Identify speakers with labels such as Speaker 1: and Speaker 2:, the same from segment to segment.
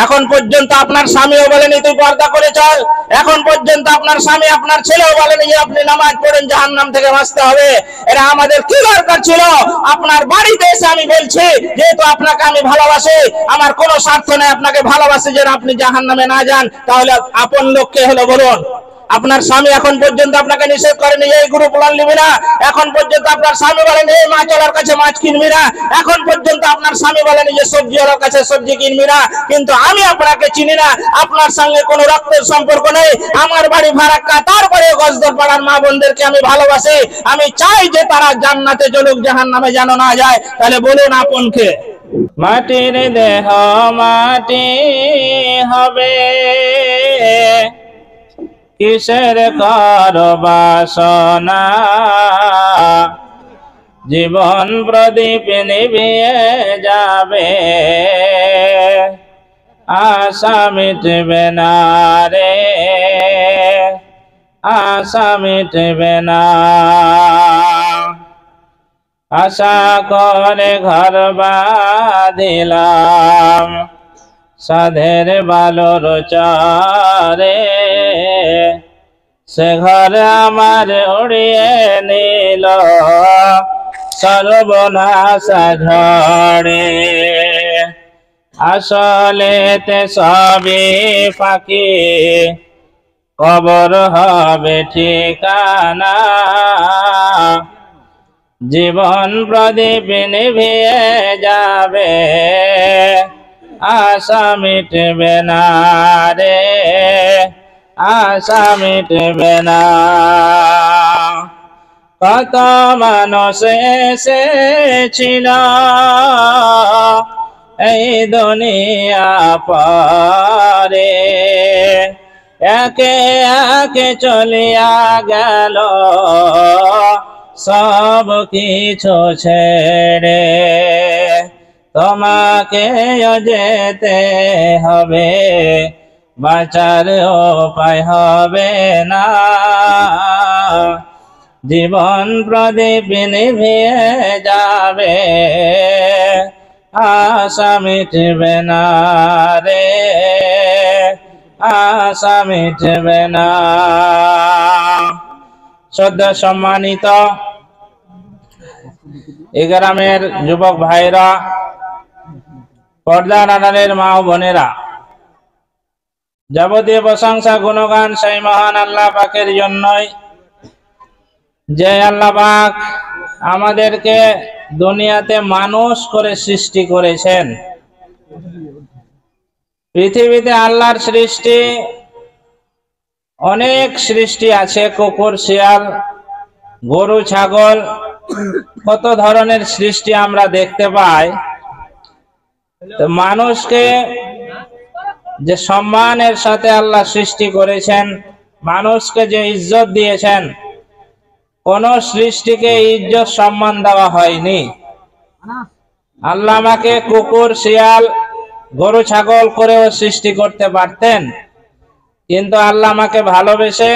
Speaker 1: এখন পর্যন্ত আপনার স্বামীও বলেনি তুই পর্দা করে চল, এখন পর্যন্ত আপনার স্বামী আপনার ছেলেও বলেনি যে আপনি নামাজ পড়েন জাহান্নাম থেকে বাঁচতে হবে। এরা আমাদের কি দরকার ছিল? আপনার বাড়িতে এসে আমি বলছি যেহেতু আপনাকে আমি ভালোবাসি, আমার কোনো স্বার্থ নেই আপনাকে ভালোবাসি যেন আপনি জাহান্নামে না যান, তাহলে আপন লোক কে হলো বলুন? আপনার স্বামী এখন পর্যন্ত আপনাকে নিষেধ করেনি এই গরু পোলান নিবি না, এখন পর্যন্ত আপনার স্বামী বলেনি এই মাছওয়ালার কাছে মাছ কিনবি না, এখন পর্যন্ত আপনার স্বামী বলেনি যে সবজিওয়ালার কাছে সবজি কিনবি না। কিন্তু আমি আপনাকে চিনি না, আপনার সঙ্গে কোনো রক্তের সম্পর্ক নেই, আমার বাড়ি ফারাক্কা, তারপরে গজদর পাড়ার মা বোনদেরকে আমি ভালোবাসি, আমি চাই যে তারা জান্নাতে চলুক, জাহান্নামে যেন না যায়। তাহলে বলুন আপনকে? মাটির দেহ মাটি হবে, কিসের কর বাসনা, জীবন প্রদীপ নিভিয়ে যাবে, আশা মিটবে না রে, আশা মিটবে না। আশা করে ঘর বাঁধিলাম, সাধের বালর চারে, সে ঘর আমার উড়িয়ে নিল সর্বনাশা ঝড়ে। আসলেতে সবই ফাঁকি, কবর হবে ঠিকানা, জীবন প্রদীপ নিভিয়ে যাবে, আশা মিটবে না রে, আশা মিটবে না। কত মানুষ এসেছিল এই দুনিয়া পারে, একে একে চলিয়া গেল সব কিছু ছেড়ে, তোমাকে যেতে হবে, বাঁচার উপায় হবে না, জীবন প্রদীপ নিভিয়ে যাবে, আশা মিটবে না রে, আশা মিটবে না। শ্রদ্ধা সম্মানিত এই গ্রামের যুবক ভাইরা, পর্দার আড়ালের মা ও বোনেরা, যাবতীয় প্রশংসা গুণগান সেই মহান আল্লাহ পাকের জন্যই, যে আল্লাহ পাক আমাদেরকে দুনিয়াতে মানুষ করে সৃষ্টি করেছেন। পৃথিবীতে আল্লাহর সৃষ্টি অনেক সৃষ্টি আছে, কুকুর শিয়াল গরু ছাগল, কত ধরনের সৃষ্টি আমরা দেখতে পাই। তো মানুষকে যে সম্মানের সাথে আল্লাহ সৃষ্টি করেছেন, মানুষকে যে ইজ্জত দিয়েছেন, কোন সৃষ্টিকে ইজ্জত সম্মান দেওয়া হয়নি। আল্লাহ আমাকে কুকুর শিয়াল গরু ছাগল করেও সৃষ্টি করতে পারতেন, কিন্তু আল্লাহ আমাকে ভালোবেসে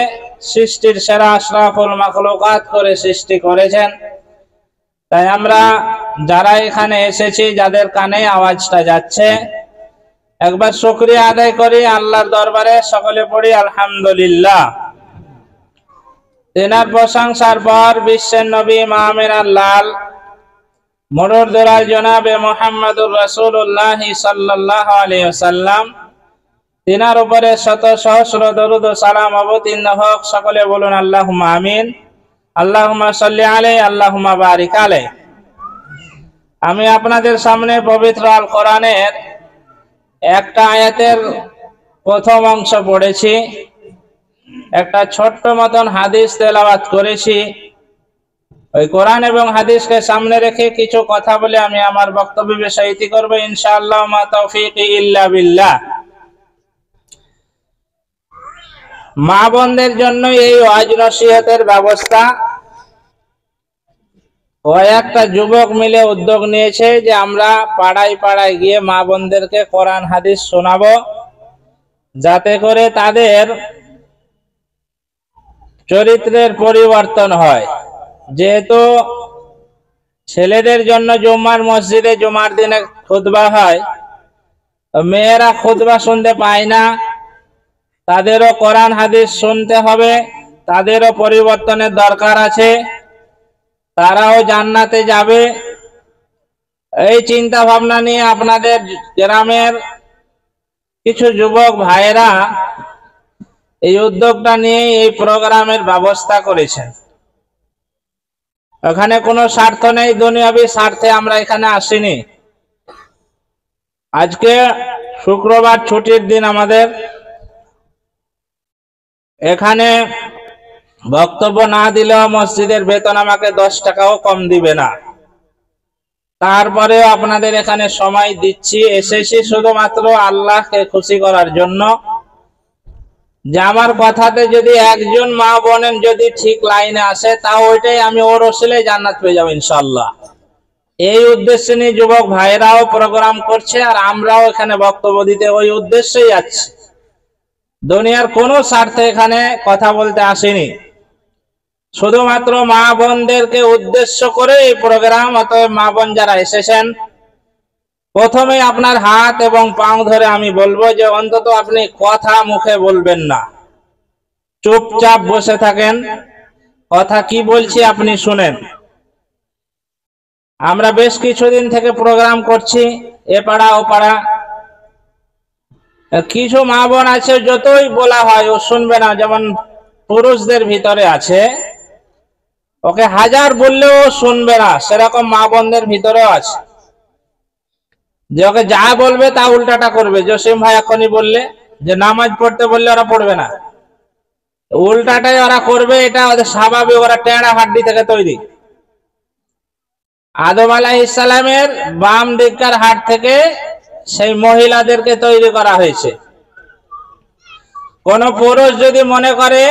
Speaker 1: সৃষ্টির সেরা আশরাফুল মাখলুকাত করে সৃষ্টি করেছেন। তাই আমরা যারা এখানে এসেছি, যাদের কানে আওয়াজটা যাচ্ছে, একবার শুকরিয়া আদায় করি আল্লাহর দরবারে, সকলে পড়ি আলহামদুলিল্লাহ। তেনার প্রশংসার পর বিশ্বের নবী মামিনার লাল মরুর দুলাল জনাবে মুহাম্মদুর রাসূলুল্লাহ সাল্লাল্লাহু আলাইহি ওয়াসাল্লাম, তিনার উপরে শত সহস্র দরুদ ও সালাম অবতীর্ণ হোক, সকলে বলুন আল্লাহুম্মা আমিন। আল্লাহুম্মা সাল্লি আলাইহি, আল্লাহুম্মা বারিক আলাইহি। আমি আপনাদের সামনে পবিত্র আল কোরআনের একটা আয়াতের প্রথম অংশ পড়েছি, একটা ছোট্ট মতন হাদিস তেলাওয়াত করেছি। ওই কোরআন এবং হাদিসকে সামনে রেখে কিছু কথা বলে আমি আমার বক্তব্য বিষয়টি করব ইনশাআল্লাহ। মা তৌফিকি ইল্লা বিল্লাহ। মা বোনদের জন্য এই ওয়াজ নসিহতের ব্যবস্থা একটা যুবক মিলে উদ্যোগ নিয়েছে যে আমরা পাড়ায় পাড়ায় গিয়ে মা বোনদেরকে কোরআন হাদিস শোনাবো, যাতে করে তাদের চরিত্রের পরিবর্তন হয়। যেহেতু ছেলেদের জন্য জুম্মার মসজিদে জুমার দিনে খুতবা হয়, মেয়েরা খুতবা শুনতে পায় না, তাদেরও কোরআন হাদিস শুনতে হবে, তাদেরও পরিবর্তনের দরকার আছে, তারাও জান্নাতে যাবে। এই চিন্তা ভাবনা নিয়ে আপনাদের গ্রামের কিছু যুবক ভাইরা এই উদ্যোগটা নিয়ে এই প্রোগ্রামের ব্যবস্থা করেছেন। এখানে কোনো স্বার্থ নেই, দুনিয়াবি স্বার্থে আমরা এখানে আসিনি। আজকে শুক্রবার ছুটির দিন আমাদের, এখানে বক্তব্য না দিলেও মসজিদের বেতন আমাকে 10 টাকাও কম দিবে না। তারপরেও আপনাদের এখানে সময় দিচ্ছি, এসেছি শুধুমাত্র আল্লাহকে খুশি করার জন্য। যে আমার কথাতে যদি একজন মা বোনেন যদি ঠিক লাইনে আসে, তাও ওইটাই আমি ওর ওসিলে জান্নাত পেয়ে যাবো ইনশাআল্লাহ। এই উদ্দেশ্যে নিয়ে যুবক ভাইরাও প্রোগ্রাম করছে, আর আমরাও এখানে বক্তব্য দিতে ওই উদ্দেশ্যেই যাচ্ছি। দুনিয়ার কোনো স্বার্থে এখানে কথা বলতে আসেনি, শুধুমাত্র মা বোনদেরকে উদ্দেশ্য করে এই প্রোগ্রাম। অতএব মা বোন যারা এসেছেন, প্রথমে আপনার হাত এবং পাও ধরে আমি বলবো যে অন্তত আপনি কথা মুখে বলবেন না, চুপচাপ বসে থাকেন, কথা কি বলছি আপনি শুনেন। আমরা বেশ কিছুদিন থেকে প্রোগ্রাম করছি, এ পাড়া ও পাড়া। কিছু মা বোন আছে যতই বলা হয় ও শুনবে না, যেমন পুরুষদের ভিতরে আছে, ওকে হাজার বললেও শুনবে না, সেরকম মা বোনদের ভিতরেও আছে যে ওকে যা বলবে তা উল্টাটা করবে। জসিম ভাই এখনই বললে যে নামাজ পড়তে বললে ওরা পড়বে না, উল্টাটাই ওরা করবে। এটা ওদের স্বাভাবিক, ওরা টেঁড়া হাড্ডি থেকে তৈরি। আদম আলাইহিস সালামের বাম দিককার হাড় থেকে সেই মহিলাদেরকে তৈরি করা হয়েছে। কোন পুরুষ যদি মনে করে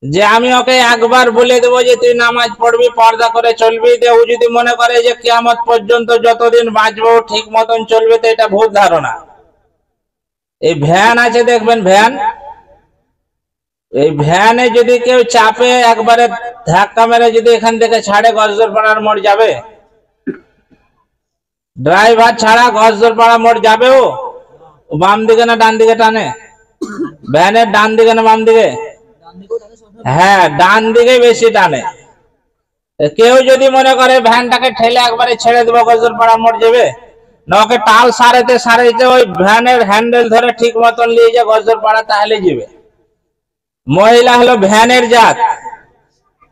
Speaker 1: যে আমি ওকে একবার বলে দেবো যে তুই নামাজ পড়বি, পর্দা করে চলবি, ও যদি মনে করে যে কিয়ামত পর্যন্ত যতদিন বাঁচবো ঠিক মতন চলবে, তো এটা ভুল ধারণা। এই ভ্যান আছে দেখবেন, ভ্যান, এই ভ্যানে যদি কেউ চাপে একবারে ধাক্কা মেরে যদি এখান থেকে ছাড়ে, গজদরপাড়ার মোড় যাবে? ড্রাইভার ছাড়া গজদরপাড়া মোড় যাবে? ও বাম দিকে না ডান দিকে টানে? ভ্যানের ডান দিকে না বাম দিকে? হ্যাঁ, ডান দিকে বেশি টানে। কেউ যদি মনে করে ভ্যানটাকে ঠেলে একবারে ছেড়ে দেবো, গজদরপাড়া মোড় যাবে না, ওকে টাল সারাইতে সারাইতে ওই ভ্যানের হ্যান্ডেল ধরে ঠিক মতন নিয়ে যায় গজদরপাড়া, তাহলে যাবে। মহিলা হলো ভ্যানের জাত,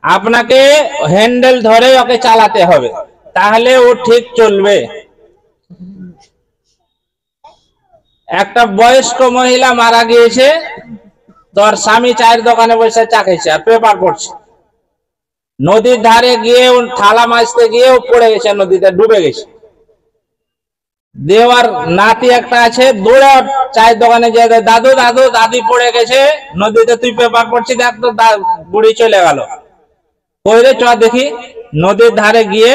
Speaker 1: আপনাকে হ্যান্ডেল ধরে ওকে চালাতে হবে, তাহলে ও ঠিক চলবে। একটা বয়স্ক মহিলা মারা গিয়েছে, তোর স্বামী চায়ের দোকানে বসে চা খেয়েছে আর পেপার পড়ছে। নদীর ধারে গিয়ে থালা মাজতে গিয়ে পড়ে গেছে, নদীতে ডুবে গেছে। দেওয়ার নাতি একটা আছে, দৌড়ে চায়ের দোকানে যে দাদু দাদু দাদি পড়ে গেছে নদীতে, তুই পেপার পড়ছিস, দেখ তো বুড়ি চলে গেল। কইরে চ দেখি। নদীর ধারে গিয়ে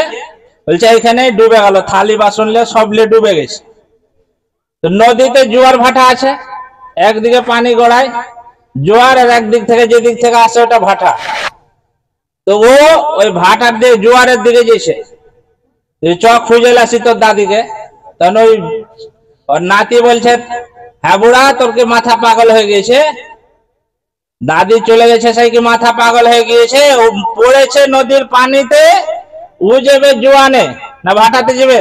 Speaker 1: বলছে এখানে ডুবে গেল, থালি বাসন সবলে ডুবে গেছে। তো নদীতে জোয়ার ভাটা আছে, একদিকে পানি গড়ায় জোয়ার, আর একদিক থেকে যেদিক থেকে আসে ওটা ভাটা। তো ও ওই ভাটার দিকে জোয়ারের দিকে যেছে, চ খুঁজে আসি তোর দাদিকে। তখন ওই নাতি বলছে, হ্যাঁ বুড়া, তোর কি মাথা পাগল হয়ে গেছে? দাদি চলে গেছে, সেই কি মাথা পাগল হয়ে গিয়েছে? ও পড়েছে নদীর পানিতে, ও যাবে জোয়ানে না ভাটাতে যাবে?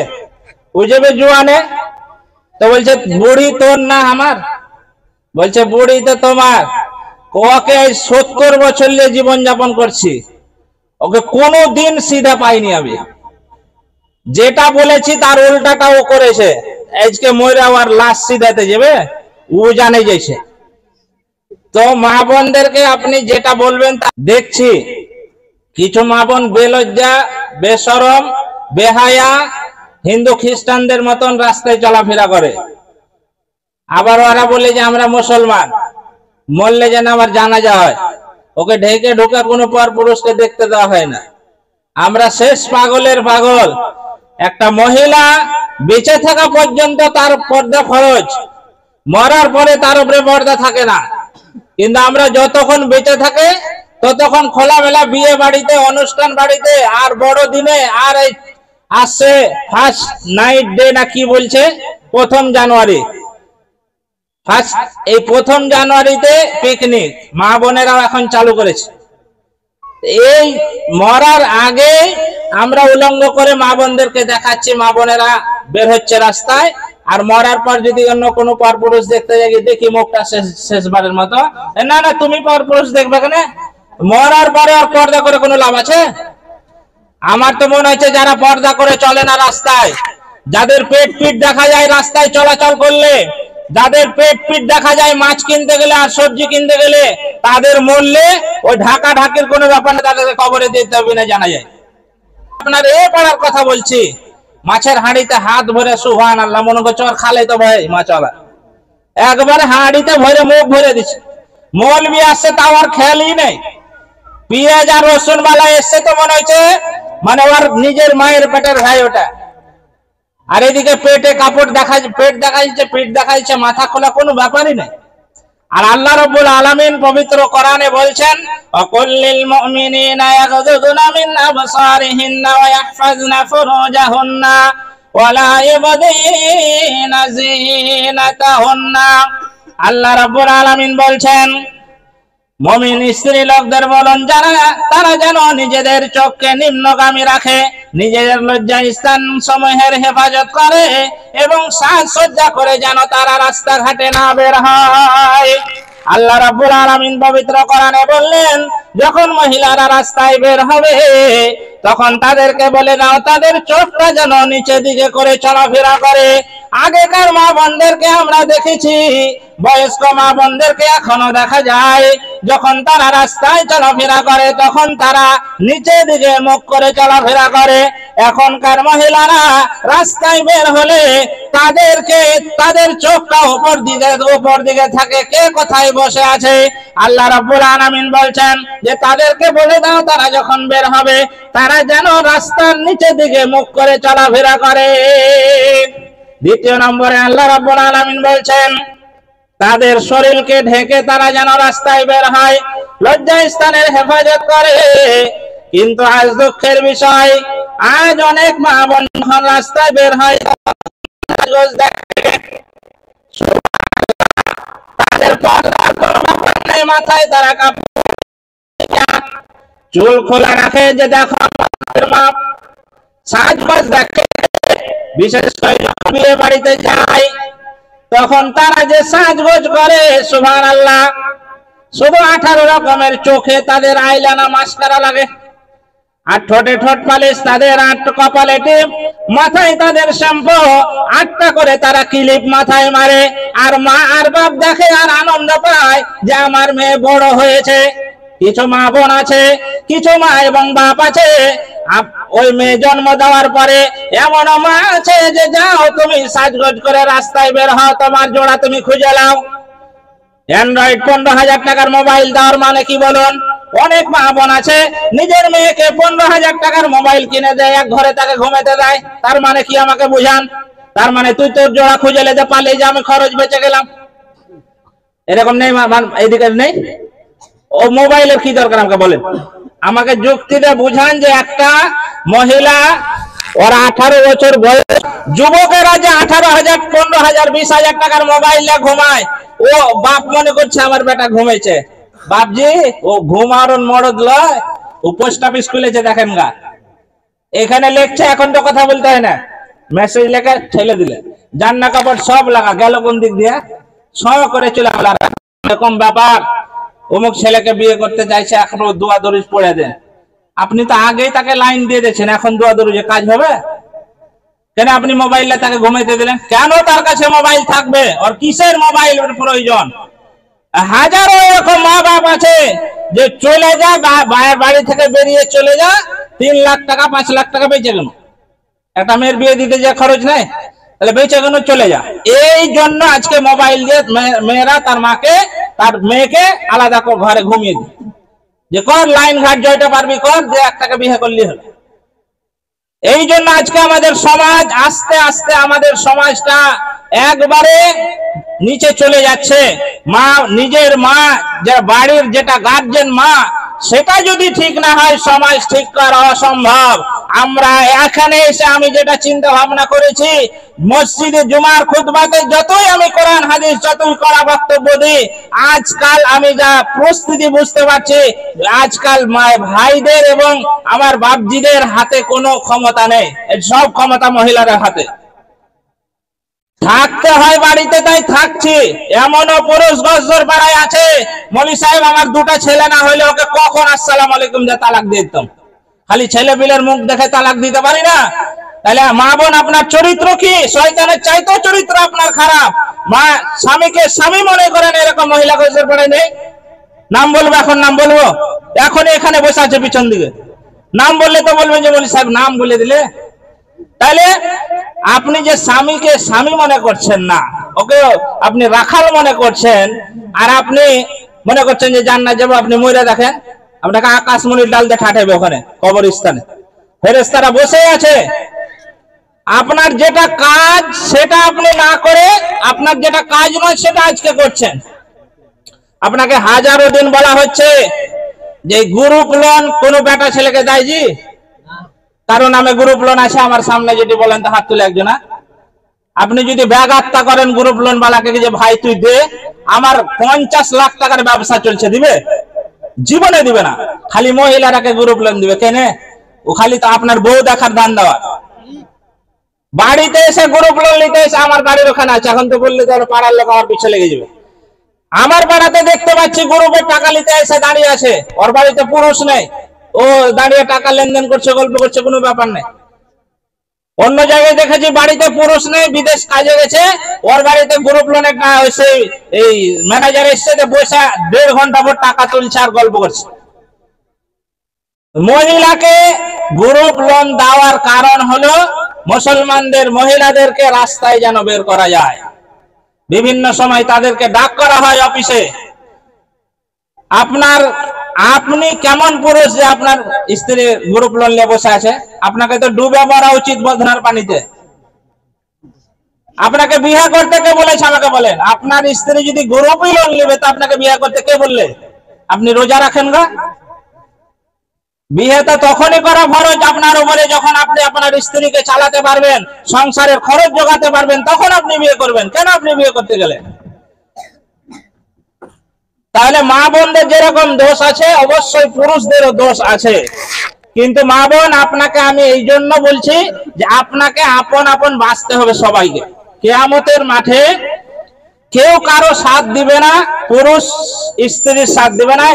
Speaker 1: ও যাবে জোয়ানে। তো বলছে বুড়ি তোর না আমার? বলছে বুড়ি তো তোমার। ওকে 70 বছর নিয়ে জীবন যাপন করছি, ওকে কোনো দিন সিধা পাইনি আমি। যেটা বলেছি তার উল্টাটা ও করেছে। আজকে ময়রা আর লাশ সিধাতে যাবে, ও জানে যাইছে। তো মা বোনদেরকে আপনি যেটা বলবেন তা দেখছি। কিছু মা বোন বেলজ্জা, বেশরম, বেহায়া, হিন্দু খ্রিস্টানদের মতন রাস্তায় চলাফেরা করে। আবার ওরা বলে যে আমরা মুসলমান, মরলে যেন আবার জানাজা হয়। ওকে ঢেকে ঢুকে কোনো পর পুরুষকে দেখতে দেওয়া হয় না। আমরা শেষ পাগলের পাগল। একটা মহিলা বেঁচে থাকা পর্যন্ত তার পর্দা ফরজ, মরার পরে তার উপরে পর্দা থাকে না। কিন্তু আমরা যতক্ষণ বেঁচে থাকে ততক্ষণ খোলামেলা বিয়ে বাড়িতে, অনুষ্ঠান বাড়িতে, আর বড় দিনে, আর এই আসছে ফার্স্ট নাইট ডে না কি বলছে, প্রথম জানুয়ারি ফার্স্ট, এই প্রথম জানুয়ারিতে পিকনিক মা বোনেরাও এখন চালু করেছে। এই মরার আগে আমরা উলঙ্গ করে মা বোনদেরকে দেখাচ্ছি, মা বোনেরা বের হচ্ছে রাস্তায়। আর মরার পর যদি অন্য কোনো পরপুরুষ দেখতে যাই, দেখি মুখটা শেষবারের মতো, না না তুমি পরপুরুষ দেখবে কেন? মরার পরে আর পর্দা করে কোনো লাভ আছে? আমার তো মনে হচ্ছে যারা পর্দা করে চলে না রাস্তায়, যাদের পেট পিট দেখা যায় রাস্তায় চলাচল করলে, যাদের পেট পিট দেখা যায় মাছ কিনতে গেলে আর সবজি কিনতে গেলে, তাদের মরলে ওই ঢাকা ঢাকির কোনো ব্যাপার না, তাদেরকে কবরে দিতে হবে না জানা যায়। আপনার এ পাড়ার কথা বলছি, মাছের হাঁড়িতে হাত ভরে সুবহানাল্লাহ মনে করছে ওর খালে তো ভাই মাছওয়ালা, একবারে হাঁড়িতে ভরে মুখ ভরে দিচ্ছে। মৌলবি আসছে তাও আর খেয়ালই নেই, পেঁয়াজ আর রসুন বালা এসছে তো মনে হচ্ছে মানে ওর নিজের মায়ের পেটের ভাই ওটা। আর এদিকে পেটে কাপড় দেখা, পেট দেখাইছে, পেট দেখাইছে, মাথা খোলা কোনো ব্যাপারই নেই। আর আল্লাহ রাব্বুল আলামিন পবিত্র কোরআনে বলছেন, ওয়াকুল্লিল মুমিনিনা ইয়াগযুদুনা মিন আবসারিহিন্না ওয়া ইয়াহফাযনা ফুরুজাহুন্না ওয়া লা ইউবদিনা যিনাতাহুন্না। আল্লাহ রাব্বুল আলামিন বলছেন, মুমিন স্ত্রী লোকদের বলেন তারা যেন নিজেদের চোখকে নিম্নগামী রাখে, নিজেদের লজ্জা স্থান সমূহের হেফাজত করে এবং সাজসজ্জা করে যেন তারা রাস্তাঘাটে না বের হয়। আল্লাহ রাব্বুল আলামিন পবিত্র কোরআনে বললেন, যখন মহিলারা রাস্তায় বের হবে তখন তাদেরকে বলে দাও তাদের চোখটা যেন নিচের দিকে করে চলাফেরা করে। আগেকার মা বোনদেরকে আমরা দেখেছি, বয়স্ক মা বোনদেরকে এখনো দেখা যায়, যখন তারা রাস্তায় চলাফেরা করে তখন তারা নিচের দিকে মুখ করে চলাফেরা করে। এখনকার মহিলারা রাস্তায় বের হলে তাদের চোখটা উপর দিকে থাকে, কে কোথায় বসে আছে। আল্লাহ রাব্বুল আলামিন বলছেন যে তাদেরকে বলে দাও তারা যখন বের হবে তারা যেন রাস্তার নিচের দিকে মুখ করে চলাফেরা করে। দ্বিতীয় নম্বরে আল্লাহ রাব্বুল আলামিন বলছেন তাদের শরীরকে ঢেকে তারা যেন রাস্তায় বের হয়, লজ্জা স্থানের হেফাজত করে। কিন্তু আজ দুঃখের বিষয়, আজ অনেক মা বোন রাস্তায় বের হয় তাদের মাথায় তারা চুল খোলা রাখে, যে দেখো সাজবাজ দেখে। বিশেষ করে বিয়ে বাড়িতে যায় তখন তারা যে সাজগোজ করে সুবহানাল্লাহ, শুধু 18 রকমের চোখে তাদের আইলানা মাস্কারা লাগে, আর ঠোঁটে ঠোঁট পালিশ তাদের, 8 কপালে টিপ, মাথায় তাদের শ্যাম্পু, 8টা করে তারা ক্লিপ মাথায় মারে। আর মা আর বাপ দেখে আর আনন্দ পায় যে আমার মেয়ে বড় হয়েছে। কিছু মা বোন আছে, কিছু মা এবং বাপ আছে, ওই মেয়ে জন্ম দেওয়ার পরে এমন মা আছে যে যাও তুমি সাজগোজ করে রাস্তায় বের হও, তোমার জোড়া তুমি খুঁজে নাও। অ্যান্ড্রয়েড 15,000 টাকার মোবাইল দেওয়ার মানে কি বলুন? অনেক মা বোন আছে নিজের মেয়েকে 15,000 টাকার মোবাইল কিনে দেয়, এক ঘরে তাকে ঘুমাতে দেয়। তার মানে কি আমাকে বুঝান? তার মানে তুই তোর জোড়া খুঁজে লেতে পারলে যে আমি খরচ বেঁচে গেলাম, এরকম নেই? এইদিকে নেই। ও মোবাইলের কি দরকার আমাকে বলেন? আমাকে যুক্তিতে বুঝান যে একটা মহিলা ওর 18 বছর বয়স, যুবকেরা যে 18,000, 15,000, 20,000 টাকার মোবাইল নিয়ে ঘুমায়, ও বাপ মনে করছে আমার বেটা ঘুমাইছে। বাপজি ও ঘুমারন মরদ লয়, ও পোস্ট অফিস খুলেছে দেখেন গা, এখানে লিখছে এখন তো কথা বলতে হয় না, মেসেজ লেখা ঠেলে দিলে, জান্না কাপড় সব লাগা গেল কোন দিক দিয়ে সব করে চলে আলাদা। এরকম ব্যাপার, অমুক ছেলেকে বিয়ে করতে চাইছে, এখনো দোয়া দরুজ পড়ে দেন। আপনি তো আগেই তাকে লাইন দিয়ে দিয়েছেন, এখন দোয়া দরুজে কাজ হবে কেন? আপনি মোবাইলে তাকে ঘুমাইতে দিলেন কেন? তার কাছে মোবাইল থাকবে, আর কিসের মোবাইলের প্রয়োজন? হাজারো এরকম মা বাপ আছে যে চলে যা, বাড়ি থেকে বেরিয়ে চলে যা, 3 লাখ টাকা 5 লাখ টাকা বেঁচে গেল। একটা মেয়ের বিয়ে দিতে যে খরচ নাই, তাহলে বেঁচে গেল, চলে যা। এই জন্য আজকে মোবাইল দিয়ে মেয়েরা তার মেয়েকে আলাদা ঘরে ঘুমিয়ে দিই, যে কর লাইন ঘাট জয়টা পারবি কর, যে একটাকে বিয়ে করলি হলো। এই জন্য আজকে আমাদের সমাজ আস্তে আস্তে আমাদের সমাজটা একবারে নিচে চলে যাচ্ছে। মা, নিজের মা, যে বাড়ির যেটা গার্জেন মা, সেটা যদি ঠিক না হয় সমাজ ঠিক করা অসম্ভব। আমরা এখানে এসে আমি যেটা চিন্তা ভাবনা করেছি মসজিদে জুমার খুতবাতে যতই আমি কোরআন হাদিস যতই করা বক্তব্য দিই, আজকাল আমি যা পরিস্থিতি বুঝতে পারছি, আজকাল ভাইদের এবং আমার বাপজিদের হাতে কোনো ক্ষমতা নেই, সব ক্ষমতা মহিলাদের হাতে। থাকতে হয় বাড়িতে, তাই থাকছি। এমনও পুরুষ গজর পাড়ায় আছে, মৌলী সাহেব আমার দুটো ছেলে না হইলে ওকে কখন আসসালামু আলাইকুম দিয়ে তালাক দিয়ে দিতাম, খালি ছেলে পিলের মুখ দেখে তালাক দিতে পারি না। তাহলে মা বোন আপনার চরিত্র কি? শয়তানের চাইতেও চরিত্র আপনার খারাপ। মা স্বামীকে স্বামী মনে করেন, এরকম মহিলা গজর পাড়ায় নেই? নাম বলবো? এখন নাম বলবো? এখনই এখানে বসে আছে পিছন দিকে, নাম বললে তো বলবেন যে মৌলী সাহেব নাম বলে দিলে। তাহলে আপনি যে স্বামীকে স্বামী মনে করছেন না, ওকে আপনি রাখাল মনে করছেন, আর আপনি মনে করছেন যে জান্নাত যাবো, আপনি মইরা দেখেন আপনাকে আকাশমণির ডাল দিয়ে ঠাটাইবে ওখানে কবরস্থানে, ফেরেশতারা বসে আছে। আপনার যেটা কাজ সেটা আপনি না করে আপনার যেটা কাজ নয় সেটা আজকে করছেন। আপনাকে হাজারো দিন বলা হচ্ছে যে গ্রুপ লোন কোন বেটা ছেলেকে দেয় জি, কারণ নামে গ্রুপ লোন আছে, আমার সামনে যদি বলেন তো হাত তুলে একজন। আপনি যদি ব্যাঘাতটা করেন গ্রুপ লোন বালাকে যে ভাই তুই দে, আমার 50 লাখ টাকার ব্যবসা চলছে, দিবে? জীবনে দিবে না। খালি মহিলারাকে গ্রুপ লোন দিবে কেনে? ও খালি তো আপনার বউ দেখার দান দেওয়া। বাড়িতে এসে গ্রুপ লোন নিতে এসে, আমার বাড়ির ওখানে আছে, এখন তো বললে তো পাড়ার লোক আমার পিছনে লেগে যাবে। আমার পাড়াতে দেখতে পাচ্ছি গ্রুপের টাকা নিতে এসে দাঁড়িয়ে আছে, ওর বাড়িতে পুরুষ নেই, ও দাঁড়িয়ে টাকা লেনদেন করছে, গল্প করছে, কোনো ব্যাপার নেই। অন্য জায়গায় দেখেছি বাড়িতে পুরুষ নেই, বিদেশ কাজে গেছে, ওর বাড়িতে গ্রুপ লোন একটা হয়েছে, এই ম্যানেজার এসে বসে 1.5 ঘন্টা পর টাকা তুলছে আর গল্প করছে। মহিলাকে গ্রুপ লোন দেওয়ার কারণ হলো মুসলমানদের মহিলাদেরকে রাস্তায় যেন বের করা যায়। বিভিন্ন সময় তাদেরকে ডাক করা হয় অফিসে। আপনি কেমন পুরুষ যে আপনার স্ত্রী গ্রুপ লোন নিয়ে বসে আছে? আপনাকে তো ডুবে মরা উচিত বদনার পানিতে। আপনাকে বিয়ে করতে কে বলেছে আমাকে বলেন? আপনার স্ত্রী যদি গ্রুপই লোন নেবে তো আপনাকে বিয়ে করতে কে বললে? আপনি রোজা রাখেন গা? বিয়ে তো তখনই করা ফরজ আপনার উপরে যখন আপনি আপনার স্ত্রীকে চালাতে পারবেন, সংসারের খরচ জোগাতে পারবেন, তখন আপনি বিয়ে করবেন। কেন আপনি বিয়ে করতে গেলেন? তাহলে মা বোনদের যেরকম দোষ আছে, অবশ্যই পুরুষদেরও দোষ আছে। কিন্তু মা বোন, আপনাকে আমি এই জন্য বলছি যে আপনাকে আপন আপন বাঁচতে হবে সবাইকে। কিয়ামতের মাঠে কেউ কারো সাথ দিবে না, পুরুষ স্ত্রীর সাথ দিবে না,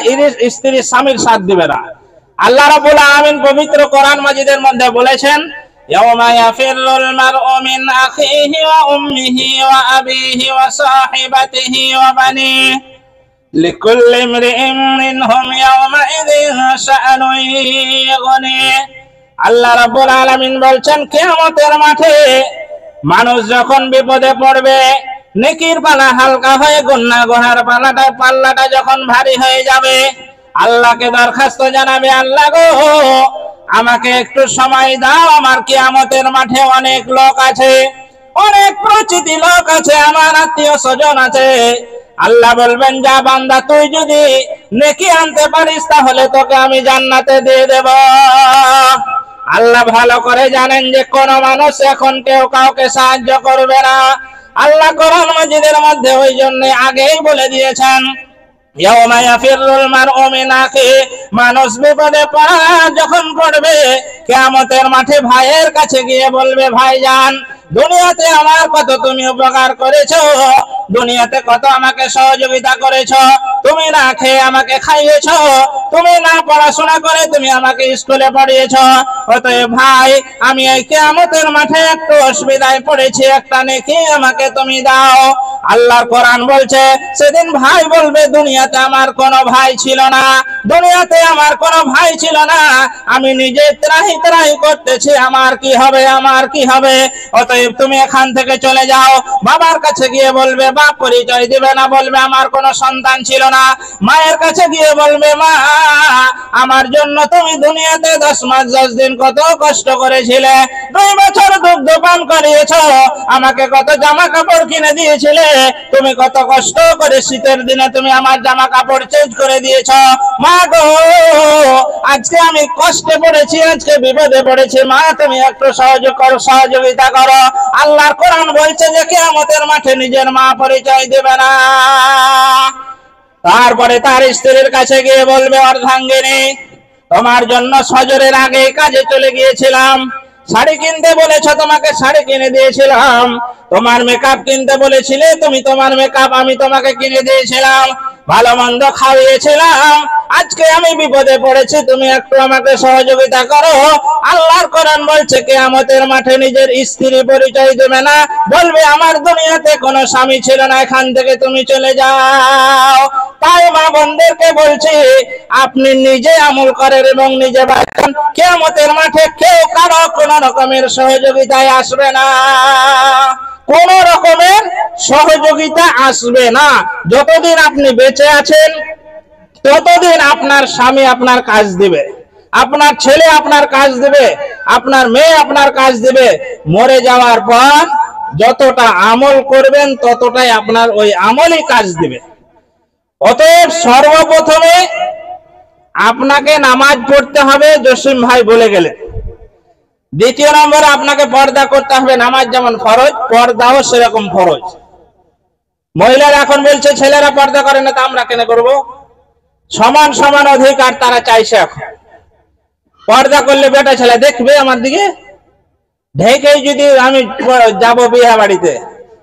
Speaker 1: স্ত্রী স্বামীর সাথ দিবে না। আল্লাহ রাব্বুল আলামিন পবিত্র কোরআন মাজিদের মধ্যে বলেছেন, ইয়াওমা ইয়াফিরুল মারউ মিন আখিহি ওয়া উম্মিহি ওয়া আবিহি ওয়া সাহিবাতিহি ওয়া বানিহি লিকুল্লি ইমরিইন মিনহুম ইয়াওমাইযিন শাআনুন ইউগনিহি। আল্লাহ রাব্বুল আলামিন বলছেন, কিয়ামতের মাঠে মানুষ যখন বিপদে পড়বে, নেকির পাল্লা হালকা হয়ে গুনাহগারের পাল্লাটা যখন ভারী হয়ে যাবে, আল্লাহকে দরখাস্ত জানাবে, আল্লাহ গো আমাকে একটু সময় দাও, আমার কিয়ামতের মাঠে অনেক লোক আছে, অনেক পরিচিত লোক আছে, আমার আত্মীয় স্বজন আছে। আল্লাহ বলবেন, যা বান্দা, তুই যদি নেকি আনতে পারিস তাহলে তোকে আমি জান্নাতে দিয়ে দেব। আল্লাহ ভালো করে জানেন যে কোন মানুষ এখন কেউ কাউকে সাহায্য করবে না। আল্লাহ কোরআন মাজিদের মধ্যে ওই জন্য আগেই বলে দিয়েছেন, ইয়াওমা ইয়াফিরুল মারউ মিন আখিহি, মানুষ বিপদে যখন পড়বে, কিয়ামতের মাঠে ভাইয়ের কাছে গিয়ে বলবে, ভাইজান দুনিয়াতে আমার কত তুমি উপকার করেছো, দুনিয়াতে কত আমাকে সহযোগিতা করেছো, তুমি না খেয়ে আমাকে খাইয়েছো, তুমি না পড়াশোনা করে তুমি আমাকে স্কুলে পড়িয়েছো, অতএব ভাই আমি এই কিয়ামতের মাঠে একটু অসুবিধায় পড়েছি, একটা নেকি আমাকে তুমি দাও। আল্লাহর কোরআন বলছে, সেদিন ভাই বলবে, দুনিয়াতে আমার কোনো ভাই ছিল না, দুনিয়াতে আমার কোনো ভাই ছিল না, আমি নিজে ত্রাহি ত্রাহি করতেছি, আমার কি হবে, আমার কি হবে, অতএব তুমি এখান থেকে চলে যাও। বাবার কাছে গিয়ে বলবে, বাপ পরিচয় দিবে না, বলবে আমার কোনো সন্তান ছিল না। মায়ের কাছে গিয়ে বলবে, মা আমার জন্য তুমি দুনিয়াতে 10 মাস 10 দিন কত কষ্ট করেছিলে, 2 বছর দুগ্ধ পান করিয়েছো, আমাকে কত জামা কাপড় কিনে দিয়েছিলে, তুমি কত কষ্ট করে শীতের দিনে তুমি আমার জামা কাপড় চেঞ্জ করে দিয়েছো। মা গো, আজকে আমি কষ্টে পড়েছি, আজকে বিপদে পড়েছি, মা তুমি একটু সহযোগিতা করো। আল্লাহর কোরআন বলছে যে কিয়ামতের মাঠে নিজের মা পরিচয় দেবে না। তারপরে তার স্ত্রীর কাছে গিয়ে বলবে, অর্ধাঙ্গিনী, তোমার জন্য ফজরের আগে কাজে চলে গিয়েছিলাম, শাড়ি কিনতে বলেছো, তোমাকে শাড়ি কিনে দিয়েছিলাম। তোমার মেকআপ কিনতে বলেছিলে, তুমি তোমার মেকআপ আমি তোমাকে কিনে দিয়েছিলাম। ভালো মন্দ খাওয়িয়েছিলাম। আজকে আমি বিপদে পড়েছি, তুমি একটু আমাকে সহযোগিতা করো। আল্লাহর কোরআন বলছে কিয়ামতের মাঠে নিজের স্ত্রী পরিচয় দেবে না, বলবে আমার দুনিয়াতে কোনো স্বামী ছিল না, এখান থেকে তুমি চলে যাও। তাই মা বোনদেরকে বলছি, আপনি নিজে আমল করেন এবং নিজে বাঁচেন। কিয়ামতের মাঠে কেউ কারো কোন রকমের সহযোগিতায় আসবে না, কোন রকমের সহযোগিতা আসবে না। যতদিন আপনি বেঁচে আছেন ততদিন আপনার স্বামী আপনার কাজ দিবে, আপনার ছেলে আপনার কাজ দিবে, আপনার মেয়ে আপনার কাজ দিবে। মরে যাওয়ার পর যতটা আমল করবেন ততটাই আপনার ওই আমলই কাজ দিবে। অতএব সর্বপ্রথমে আপনাকে নামাজ পড়তে হবে, জসিম ভাই বলে গেলেন। দ্বিতীয় নম্বরে আপনাকে পর্দা করতে হবে, নামাজ যেমন ফরজ পর্দাও সেরকম ফরজ। মহিলারা এখন বলছে ছেলেরা পর্দা করে না, তা আমরা কেন করব? সমান সমান অধিকার তারা চাইছে। এখন পর্দা করলে বেটা ছেলে দেখবে আমার দিকে, ঢেকে যদি আমি যাব বিয়ে বাড়িতে,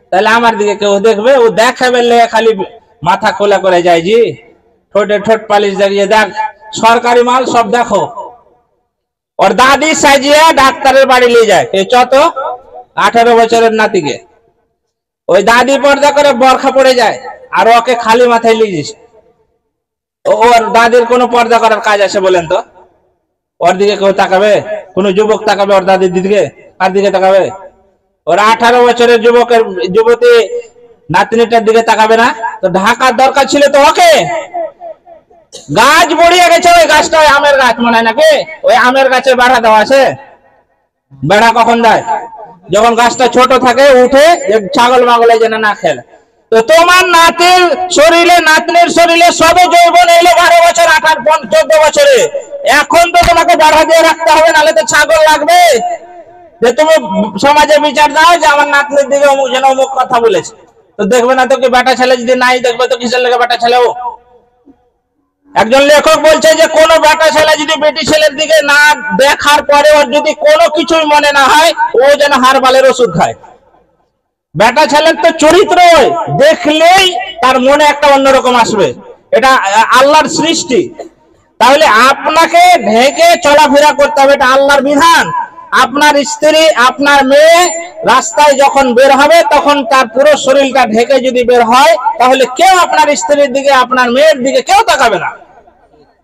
Speaker 1: তাহলে আমার দিকে কেউ দেখবে? ও দেখে বললে খালি মাথা খোলা করে যায়, জি ঠোঁটে ঠোঁট পালিশ লাগিয়ে দেখ সরকারি মাল সব দেখো। ওর দাদি সাজিয়ে ডাক্তারের বাড়ি নিয়ে যায়, এই চত 18 বছরের নাতিকে। ওই দাদি পর্দা করে বরখা পড়ে যায়, আর ওকে খালি মাথায় নিয়ে যাচ্ছে। ওর দাদির কোনো পর্দা করার কাজ আছে বলেন তো? ওর দিকে কেউ তাকাবে? কোন যুবক তাকাবে ওর দাদির দিকে? কার দিকে তাকাবে? ওর 18 বছরের যুবতী নাতনিটার দিকে তাকাবে না? তো ঢাকার দরকার ছিল তো ওকে। গাছ বড়িয়ে গেছে, ওই গাছটা ওই আমের গাছ মনে হয় নাকি? ওই আমের গাছে বেড়া দেওয়া আছে। বেড়া কখন দেয়? যখন গাছটা ছোট থাকে, উঠে ছাগল মাগলে যেন না খেলে। তো তোমার নাতির শরীরে, নাতনির শরীরে সবে যৌবন এলো 12 বছর, 18, 14 বছরে। এখন তো তোমাকে বেড়া দিয়ে রাখতে হবে, নাহলে তো ছাগল লাগবে। যে তুমি সমাজে বিচার দাও যে আমার নাতনির দিকে অমুক যেন অমুক কথা বলেছে, তো দেখবে না তো কি? বেটা ছেলে যদি নাই দেখবে তো কিসের লেগে বেটা ছেলেও? একজন লেখক বলছে যে কোন বেটা ছেলে যদি বেটি ছেলের দিকে না দেখার পরে ওর যদি কোনো কিছুই মনে না হয়, ও যেন হারবালের ওষুধ খায়। বেটা ছেলের তো চরিত্র দেখলেই তার মনে একটা অন্যরকম আসবে, এটা আল্লাহর সৃষ্টি। তাহলে আপনাকে ঢেকে চলাফেরা করতে হবে, এটা আল্লাহর বিধান। আপনার স্ত্রী, আপনার মেয়ে রাস্তায় যখন বের হবে তখন তার পুরো শরীরটা ঢেকে যদি বের হয়, তাহলে কেউ আপনার স্ত্রীর দিকে, আপনার মেয়ের দিকে কেউ তাকাবে না।